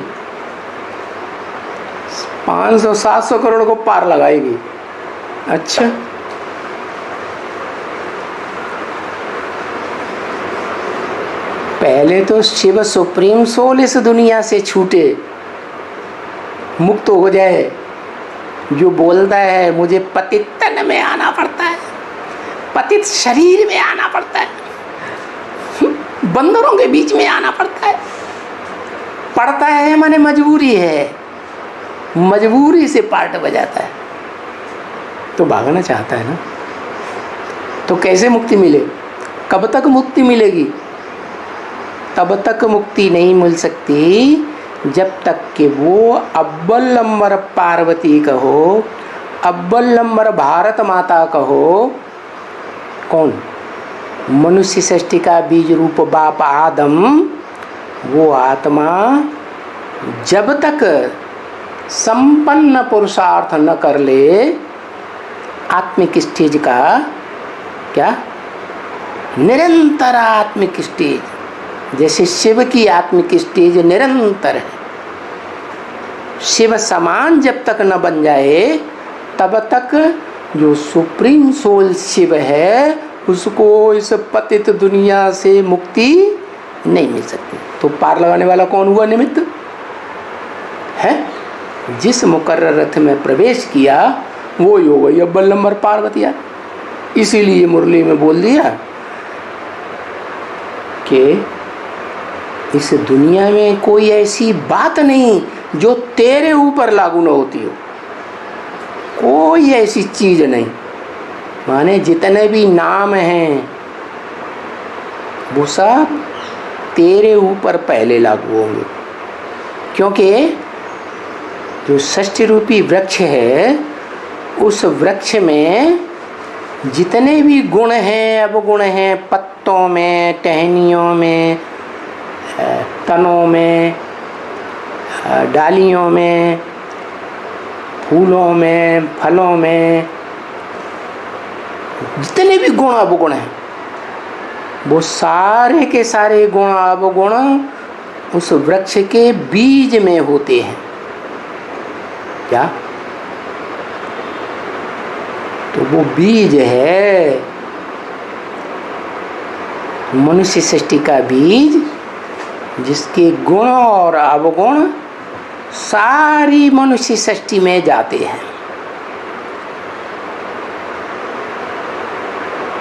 500-700 करोड़ को पार लगाएगी। अच्छा, पहले तो शिव सुप्रीम सोल इस दुनिया से छूटे, मुक्त हो जाए। जो बोलता है मुझे पतित तन में आना पड़ता है, पतित शरीर में आना पड़ता है, बंदरों के बीच में आना पड़ता है माने मजबूरी है, मजबूरी से पार्ट बजाता है, तो भागना चाहता है ना। तो कैसे मुक्ति मिले? कब तक मुक्ति मिलेगी? तब तक मुक्ति नहीं मिल सकती जब तक कि वो अव्वल नंबर पार्वती कहो, अव्वल नंबर भारत माता कहो। कौन? मनुष्य सृष्टि का बीज रूप बाप आदम, वो आत्मा जब तक संपन्न पुरुषार्थ न कर ले, आत्मिक स्टेज का क्या? निरंतर आत्मिक स्टेज, जैसे शिव की आत्मिक स्टेज निरंतर है। शिव समान जब तक न बन जाए तब तक जो सुप्रीम सोल शिव है उसको इस पतित दुनिया से मुक्ति नहीं मिल सकती। तो पार लगाने वाला कौन हुआ निमित्त है? जिस मुकर्रर रथ में प्रवेश किया वो ही हो गई अव्वल नंबर पार्वतिया। इसीलिए मुरली में बोल दिया कि इस दुनिया में कोई ऐसी बात नहीं जो तेरे ऊपर लागू न होती हो। कोई ऐसी चीज नहीं, माने जितने भी नाम हैं वो सब तेरे ऊपर पहले लागू होंगे। क्योंकि जो षष्ठी रूपी वृक्ष है उस वृक्ष में जितने भी गुण हैं, अवगुण हैं, पत्तों में, टहनियों में, तनों में, डालियों में, फूलों में, फलों में, जितने भी गुण अवगुण हैं वो सारे के सारे गुण अवगुण उस वृक्ष के बीज में होते हैं। क्या? तो वो बीज है मनुष्य सृष्टि का बीज, जिसके गुण और अवगुण सारी मनुष्य सृष्टि में जाते हैं।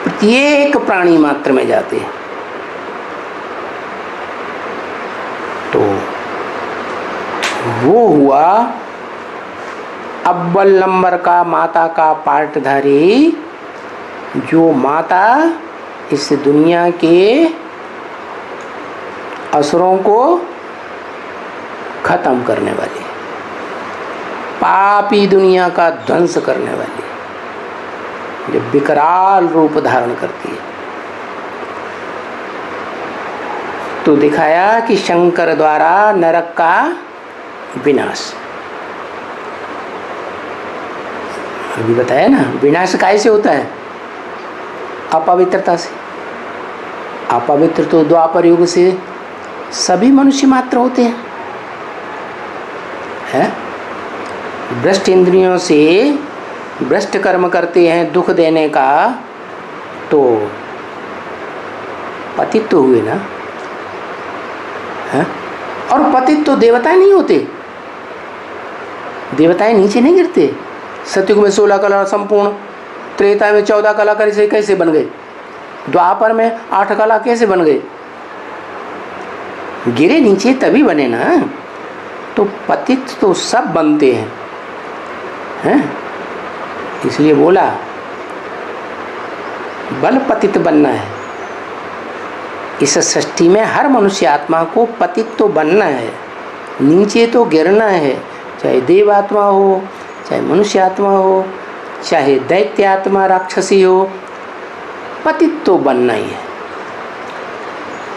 प्रत्येक प्राणी मात्र में जाते हैं। तो वो हुआ अव्वल नंबर का माता का पार्टधारी, जो माता इस दुनिया के असुरों को खत्म करने वाली, पापी दुनिया का ध्वंस करने वाली, जो विकराल रूप धारण करती है। तो दिखाया कि शंकर द्वारा नरक का विनाश। अभी बताया ना, विनाश कैसे होता है? अपवित्रता से। अपवित्र तो द्वापर युग से सभी मनुष्य मात्र होते हैं। भ्रष्ट इंद्रियों से भ्रष्ट कर्म करते हैं दुख देने का, तो पतित तो हुए ना, है? और पतित तो देवता नहीं होते, देवताएं नीचे नहीं गिरते। सतयुग में 16 कला संपूर्ण, त्रेता में 14 कला कैसे बन गए, द्वापर में 8 कला कैसे बन गए? गिरे नीचे तभी बने ना। तो पतित तो सब बनते हैं? इसलिए बोला बल पतित बनना है। इस सृष्टि में हर मनुष्य आत्मा को पतित तो बनना है, नीचे तो गिरना है। चाहे देव आत्मा हो, चाहे मनुष्य आत्मा हो, चाहे दैत्य आत्मा राक्षसी हो, पतित तो बनना ही है।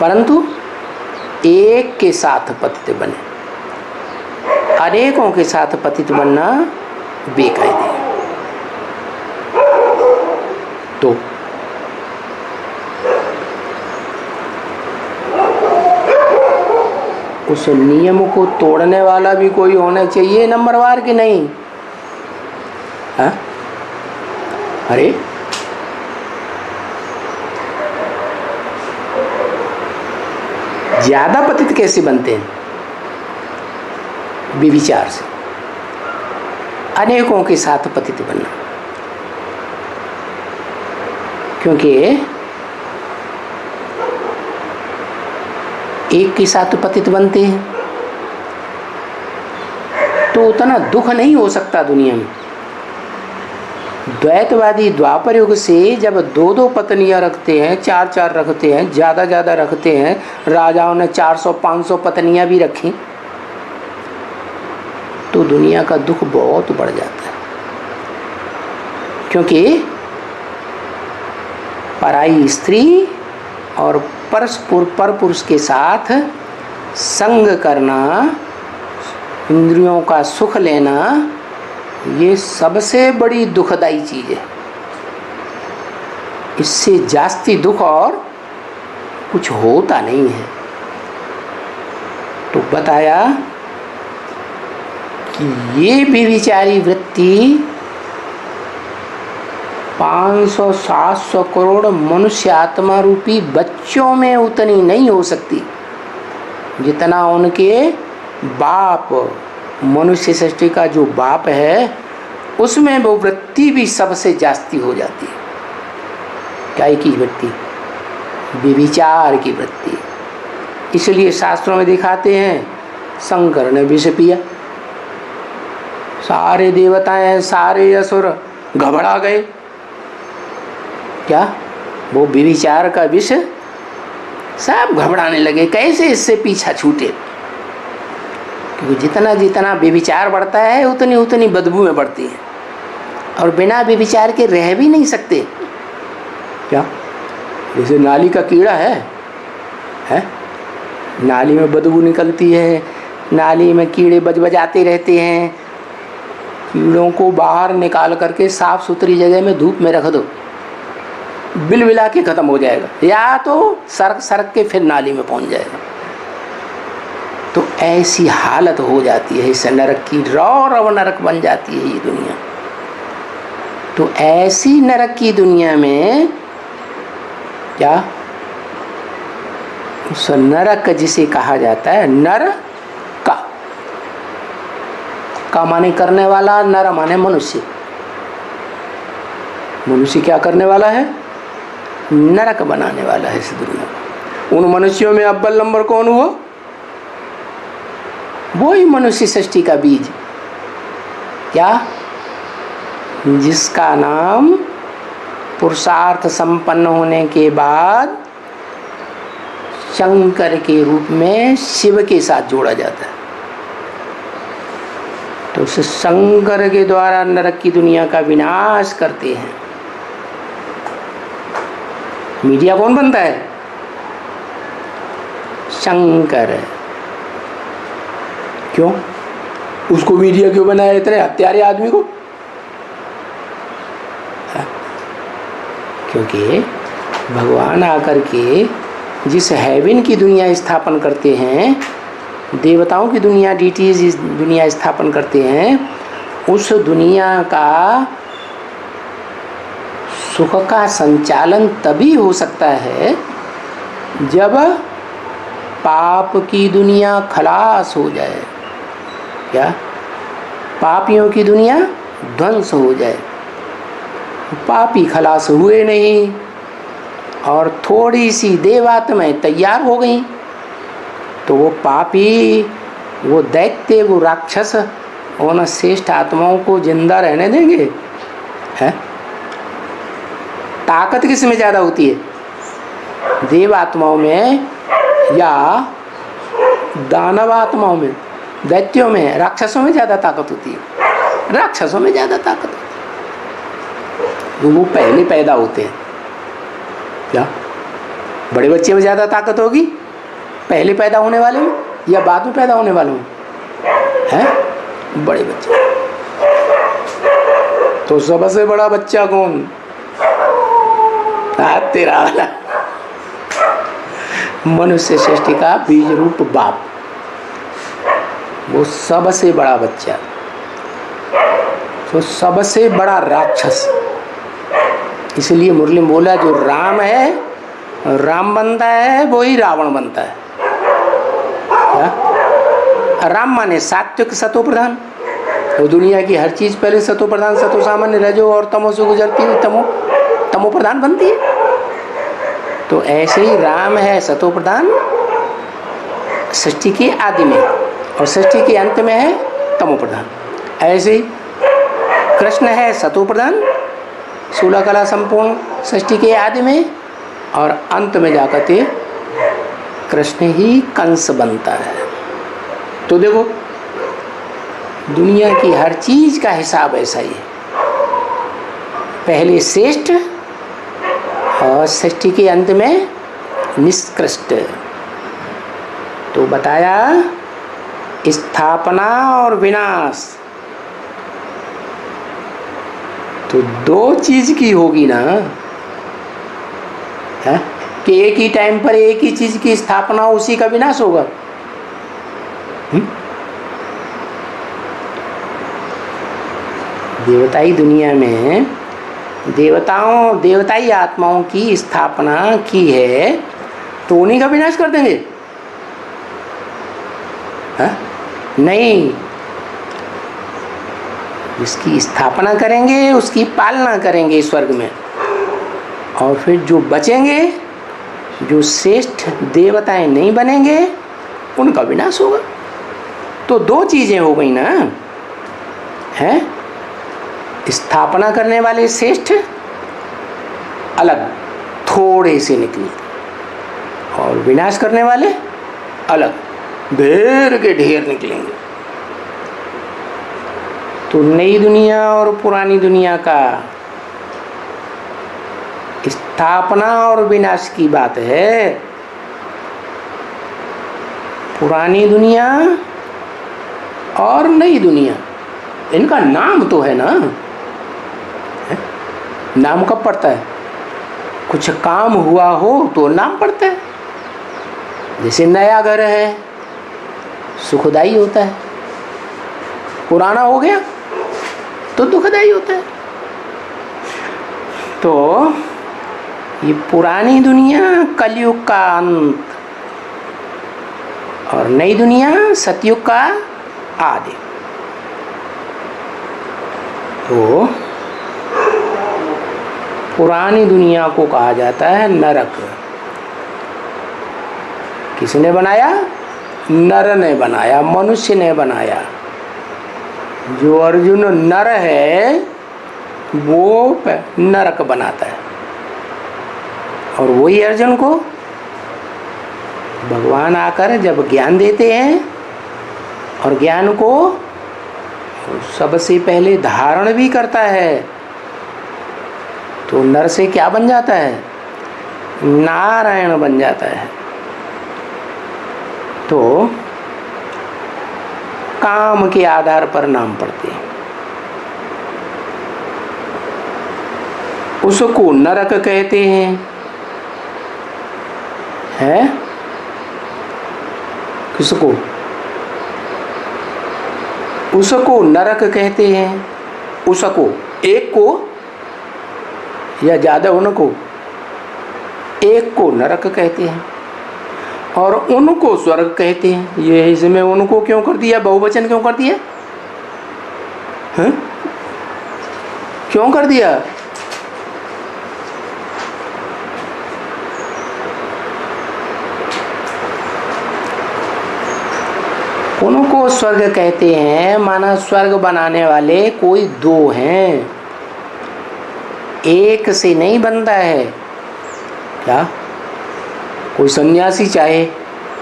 परंतु एक के साथ पतित बने, अनेकों के साथ पतित बनना बेकायदे। तो उस नियम को तोड़ने वाला भी कोई होना चाहिए नंबरवार कि नहीं? हाँ? अरे ज्यादा पतित कैसे बनते हैं? विविचार से। अनेकों के साथ पतित बनना, क्योंकि एक के साथ पतित बनते हैं तो उतना दुख नहीं हो सकता दुनिया में। द्वैतवादी द्वापर युग से जब 2-2 पत्नियां रखते हैं, 4-4 रखते हैं, ज़्यादा रखते हैं, राजाओं ने 400-500 पत्नियां भी रखी, तो दुनिया का दुख बहुत बढ़ जाता है। क्योंकि पराई स्त्री और पर पुरुष के साथ संग करना, इंद्रियों का सुख लेना, ये सबसे बड़ी दुखदाई चीज है। इससे जास्ती दुख और कुछ होता नहीं है। तो बताया कि ये व्यभिचारी वृत्ति 500-700 करोड़ मनुष्य आत्मा रूपी बच्चों में उतनी नहीं हो सकती जितना उनके बाप, मनुष्य सृष्टि का जो बाप है, उसमें वो वृत्ति भी सबसे जास्ती हो जाती है। क्या की वृत्ति? व्यभिचार की वृत्ति। इसलिए शास्त्रों में दिखाते हैं शंकर ने विष पिया, सारे देवताएं, सारे असुर घबरा गए। क्या? वो व्यभिचार का विष, सब घबराने लगे, कैसे इससे पीछा छूटे। क्योंकि जितना व्यभिचार बढ़ता है उतनी उतनी बदबू में बढ़ती है, और बिना व्यभिचार के रह भी नहीं सकते। क्या? जैसे नाली का कीड़ा है? नाली में बदबू निकलती है, नाली में कीड़े बजबजाते रहते हैं। कीड़ों को बाहर निकाल करके साफ सुथरी जगह में धूप में रख दो, बिलबिला के खत्म हो जाएगा, या तो सरक के फिर नाली में पहुंच जाएगा। तो ऐसी हालत हो जाती है इस नरक की, रव नरक बन जाती है ये दुनिया। तो ऐसी नरक की दुनिया में क्या, उस नरक जिसे कहा जाता है नर का, का माने करने वाला, नर माने मनुष्य। मनुष्य क्या करने वाला है? नरक बनाने वाला है इस दुनिया में। उन मनुष्यों में अव्वल नंबर कौन हुआ? वो ही मनुष्य सृष्टि का बीज। क्या? जिसका नाम पुरुषार्थ संपन्न होने के बाद शंकर के रूप में शिव के साथ जोड़ा जाता है। तो उस शंकर के द्वारा नरक की दुनिया का विनाश करते हैं। मीडिया कौन बनता है? शंकर। क्यों? उसको मीडिया क्यों बनाया? इतने हत्यारे आदमी को? क्योंकि भगवान आकर के जिस हेवन की दुनिया स्थापन करते हैं, देवताओं की दुनिया, डीटीज दुनिया स्थापन करते हैं, उस दुनिया का सुख का संचालन तभी हो सकता है जब पाप की दुनिया खलास हो जाए। क्या? पापियों की दुनिया ध्वंस हो जाए। पापी खलास हुए नहीं और थोड़ी सी देवात्माएं तैयार हो गई, तो वो पापी, वो दैत्य, वो राक्षस उन श्रेष्ठ आत्माओं को जिंदा रहने देंगे? है? ताकत किस में ज़्यादा होती है? देव आत्माओं में या दानव आत्माओं में? दैत्यों में, राक्षसों में ज़्यादा ताकत होती है। राक्षसों में ज़्यादा ताकत होती है। वो पहले पैदा होते हैं। क्या? बड़े बच्चे में ज़्यादा ताकत होगी पहले पैदा होने वाले में या बाद में पैदा होने वाले में? हैं? बड़े बच्चे। तो सबसे बड़ा बच्चा कौन? तेरा वाला मनुष्य सृष्टि का बीज रूप बाप, वो सबसे बड़ा बच्चा, तो सबसे बड़ा राक्षस। इसलिए मुरली में बोला जो राम है, राम बनता है वही रावण बनता है। क्या? राम माने सात्विक सतो प्रधान। तो दुनिया की हर चीज पहले सतो प्रधान, सतो सामान्य, रजो और तमो से गुजरती हुई तमो प्रधान बनती है। तो ऐसे ही राम है सतो प्रधान सृष्टि के आदि में, और सृष्टि के अंत में है तमो प्रधान। ऐसे ही कृष्ण है सतो प्रधान, 16 कला संपूर्ण सृष्टि के आदि में, और अंत में जाकर के कृष्ण ही कंस बनता है। तो देखो दुनिया की हर चीज का हिसाब ऐसा ही है, पहले श्रेष्ठ और सृष्टि के अंत में निष्कृष्ट। तो बताया स्थापना और विनाश, तो दो चीज की होगी ना, है कि एक ही टाइम पर एक ही चीज की स्थापना, उसी का विनाश होगा। देवताई दुनिया में देवताई आत्माओं की स्थापना की है, तो उन्हीं का विनाश कर देंगे? हा? नहीं, जिसकी स्थापना करेंगे उसकी पालना करेंगे स्वर्ग में, और फिर जो बचेंगे, जो श्रेष्ठ देवताएं नहीं बनेंगे, उनका विनाश होगा। तो दो चीजें हो गई ना, हैं? स्थापना करने वाले श्रेष्ठ अलग थोड़े से निकले, और विनाश करने वाले अलग ढेर के ढेर निकलेंगे। तो नई दुनिया और पुरानी दुनिया का स्थापना और विनाश की बात है। पुरानी दुनिया और नई दुनिया, इनका नाम तो है ना। नाम कब पड़ता है? कुछ काम हुआ हो तो नाम पड़ता है। जैसे नया घर है, सुखदाई होता है, पुराना हो गया तो दुखदाई होता है। तो ये पुरानी दुनिया कलयुग का अंत, और नई दुनिया सतयुग का आदि। तो पुरानी दुनिया को कहा जाता है नरक। किसने बनाया? नर ने बनाया, मनुष्य ने बनाया। जो अर्जुन नर है वो नरक बनाता है, और वही अर्जुन को भगवान आकर जब ज्ञान देते हैं, और ज्ञान को सबसे पहले धारण भी करता है, तो नर से क्या बन जाता है? नारायण बन जाता है। तो काम के आधार पर नाम पड़ते हैं। उसको नरक कहते हैं, है? किसको? उसको नरक कहते हैं। उसको, एक को या ज्यादा उनको, एक को नरक कहते हैं और उनको स्वर्ग कहते हैं। ये इसमें उनको क्यों कर दिया? बहुवचन क्यों कर दिया? हैं? क्यों कर दिया? उनको स्वर्ग कहते हैं, माना स्वर्ग बनाने वाले कोई दो हैं, एक से नहीं बनता है। क्या कोई सन्यासी चाहे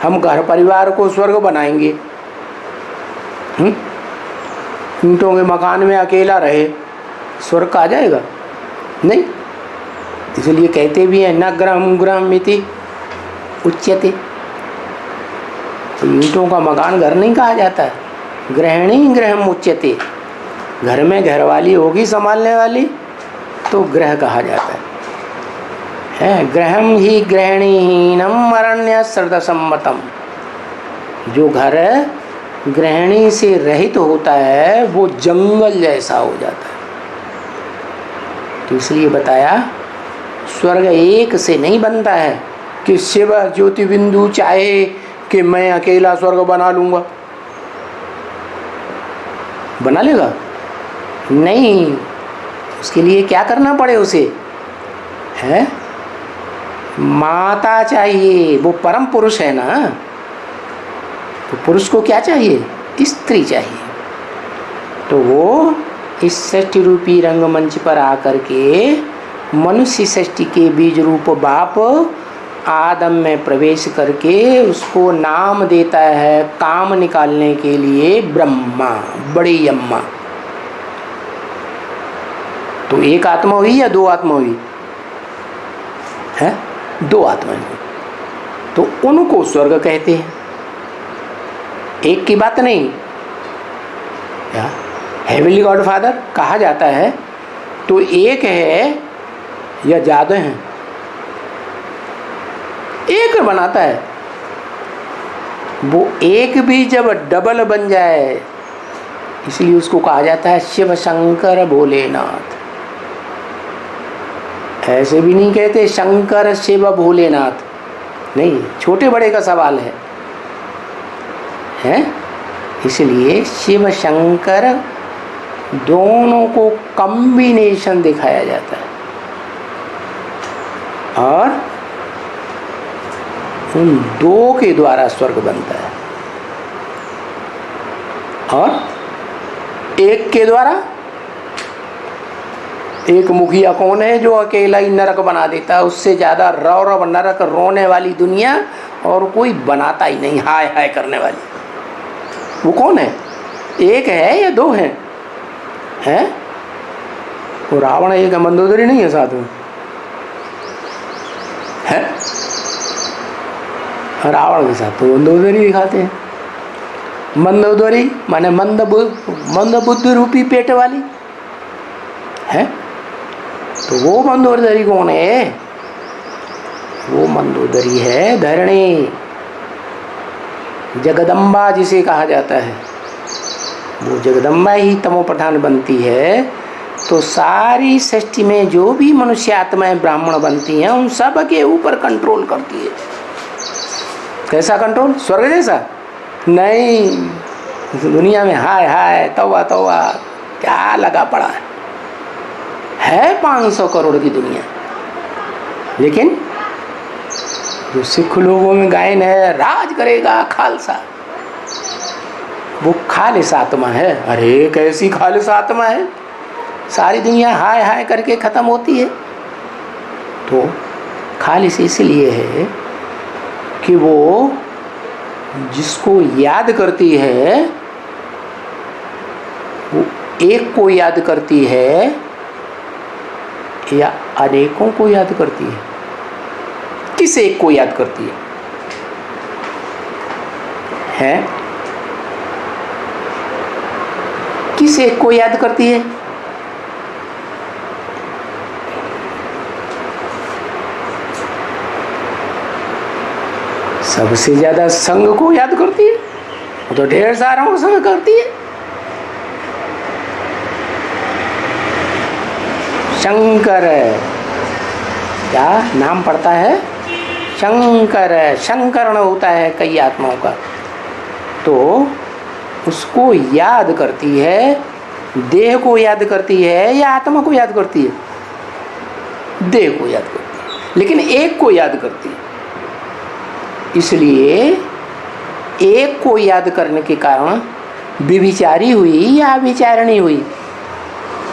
हम घर परिवार को स्वर्ग बनाएंगे, ईंटों के मकान में अकेला रहे, स्वर्ग आ जाएगा? नहीं। इसलिए कहते भी हैं न गृहम गृहमिति उच्यते। तो ईंटों का मकान घर नहीं कहा जाता है, गृहिणी गृहम उच्यते। घर में घरवाली होगी संभालने वाली तो गृह कहा जाता है। गृहम ही गृहिणीहीनम अरण्य सर्दसम्मतम। जो घर गृहिणी से रहित होता है वो जंगल जैसा हो जाता है। तो इसलिए बताया स्वर्ग एक से नहीं बनता है कि शिव ज्योति बिंदु चाहे कि मैं अकेला स्वर्ग बना लूंगा, बना लेगा? नहीं। उसके लिए क्या करना पड़े उसे? है माता चाहिए। वो परम पुरुष है ना, तो पुरुष को क्या चाहिए? स्त्री चाहिए। तो वो इस सृष्टि रूपी रंगमंच पर आकर के मनुष्य सृष्टि के बीज रूप बाप आदम में प्रवेश करके उसको नाम देता है काम निकालने के लिए ब्रह्मा, बड़ी अम्मा। तो एक आत्मा हुई या दो आत्मा हुई? है दो आत्मा हुई। तो उनको स्वर्ग कहते हैं, एक की बात नहीं। क्या हेवनली गॉड फादर कहा जाता है तो एक है या ज्यादा है? एक बनाता है। वो एक भी जब डबल बन जाए इसलिए उसको कहा जाता है शिव शंकर भोलेनाथ। ऐसे भी नहीं कहते शंकर शिव भोलेनाथ, नहीं, छोटे बड़े का सवाल है? इसलिए शिव शंकर दोनों को कॉम्बिनेशन दिखाया जाता है और उन दो के द्वारा स्वर्ग बनता है और एक के द्वारा। एक मुखिया कौन है जो अकेला ही नरक बना देता है? उससे ज्यादा रौरव नरक रोने वाली दुनिया और कोई बनाता ही नहीं, हाय हाय करने वाली। वो कौन है? एक है या दो हैं? है वो रावण एक है, मंदोदरी नहीं है साथ में? है रावण के साथ तो मंदोदरी दिखाते हैं। मंदोदरी माने मंद बुद्ध रूपी पेट वाली है। तो वो मंदोदरी कौन है? वो मंदोदरी है धरणी, जगदम्बा जिसे कहा जाता है। वो जगदम्बा ही तमो प्रधान बनती है तो सारी सृष्टि में जो भी मनुष्य आत्माएं ब्राह्मण बनती हैं उन सब के ऊपर कंट्रोल करती है। कैसा कंट्रोल? स्वर्ग जैसा नहीं। दुनिया में हाय हाय तौबा तौबा क्या लगा पड़ा है। है 500 करोड़ की दुनिया, लेकिन जो सिख लोगों में गायन है, राज करेगा खालसा, वो खालिस आत्मा है। अरे कैसी खालिस आत्मा है, सारी दुनिया हाय हाय करके खत्म होती है। तो खालिस इसलिए है कि वो जिसको याद करती है, वो एक को याद करती है या अनेकों को याद करती है? किस एक को याद करती है? किस एक को याद करती है? सबसे ज्यादा संग को याद करती है, वो तो ढेर सारा को संग करती है। शंकर, क्या नाम पड़ता है? शंकर, शंकरण होता है कई आत्माओं का। तो उसको याद करती है, देह को याद करती है या आत्मा को याद करती है? देह को याद करती है, लेकिन एक को याद करती है। इसलिए एक को याद करने के कारण विभिचारी हुई या विचारणी हुई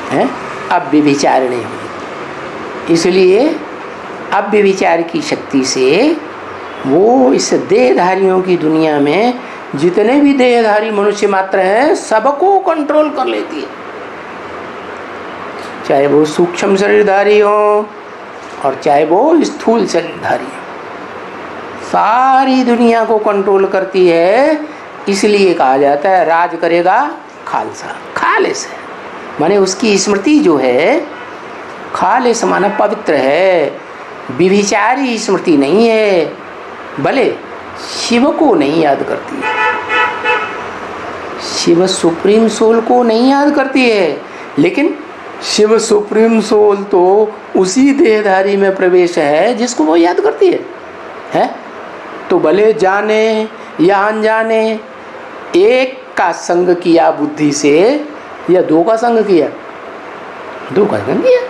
है? अब विभिचारणी हुई। इसलिए अब विभिचार की शक्ति से वो इस देहधारियों की दुनिया में जितने भी देहधारी मनुष्य मात्र हैं, सबको कंट्रोल कर लेती है। चाहे वो सूक्ष्म शरीरधारी हो और चाहे वो स्थूल शरीरधारी हो, सारी दुनिया को कंट्रोल करती है। इसलिए कहा जाता है राज करेगा खालसा। खालिस है माने उसकी स्मृति जो है, खालिस माना पवित्र है, विभिचारी स्मृति नहीं है। भले शिव को नहीं याद करती है, शिव सुप्रीम सोल को नहीं याद करती है, लेकिन शिव सुप्रीम सोल तो उसी देहधारी में प्रवेश है जिसको वो याद करती है? तो भले जाने या अनजाने एक का संग किया बुद्धि से या दो का संग किया? दो का संग किया।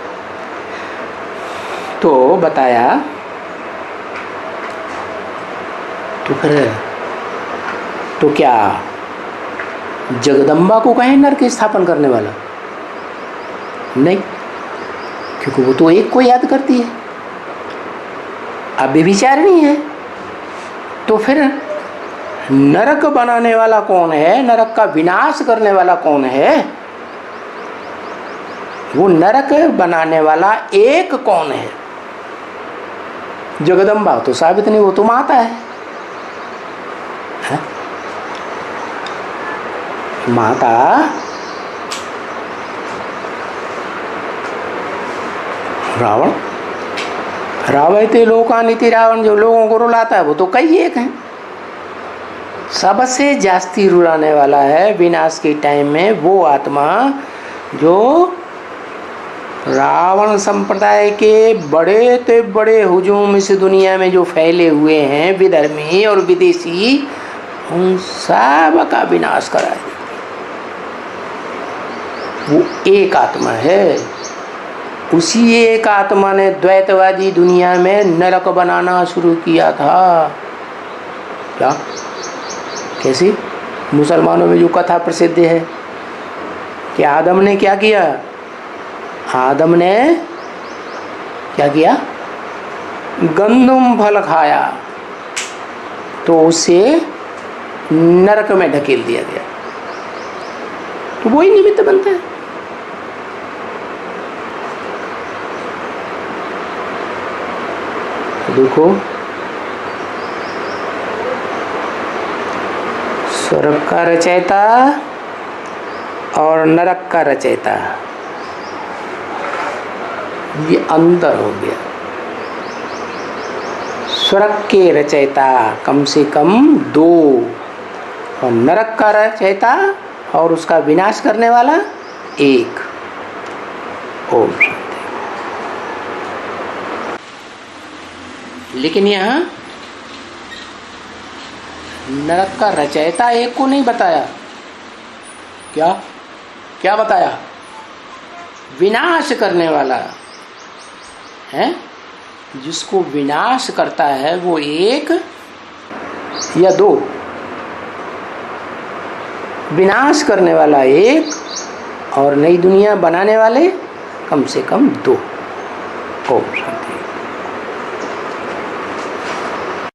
तो बताया, तो फिर तो क्या जगदम्बा को कहें नरक स्थापन करने वाला? नहीं, क्योंकि वो तो एक को याद करती है, अब विचारणी है। तो फिर नरक बनाने वाला कौन है? नरक का विनाश करने वाला कौन है? वो नरक बनाने वाला एक कौन है? जगदम्बा तो साबित नहीं, वो तो माता है। माता रावण, रावयते लोकानिति रावण, जो लोगों को रुलाता है वो तो कई एक हैं। सबसे जास्ती रुलाने वाला है विनाश के टाइम में वो आत्मा जो रावण संप्रदाय के बड़े ते बड़े हुजूम इस दुनिया में जो फैले हुए हैं, विधर्मी और विदेशी, उन सब का विनाश कराए। वो एक आत्मा है। उसी एक आत्मा ने द्वैतवादी दुनिया में नरक बनाना शुरू किया था। क्या? कैसी? मुसलमानों में जो कथा प्रसिद्ध है कि आदम ने क्या किया? आदम ने क्या किया? गंधम फल खाया तो उसे नरक में ढकेल दिया गया। तो वही निमित्त बनता है। देखो, स्वर्ग का रचयिता और नरक का रचयिता, ये अंतर हो गया। स्वर्ग के रचयिता कम से कम दो, और नरक का रचयिता और उसका विनाश करने वाला एक। ओम शांति। लेकिन यहाँ नरक का रचयिता एक को नहीं बताया। क्या क्या बताया? विनाश करने वाला है, जिसको विनाश करता है वो एक या दो, विनाश करने वाला एक और नई दुनिया बनाने वाले कम से कम दो। ओम शांति।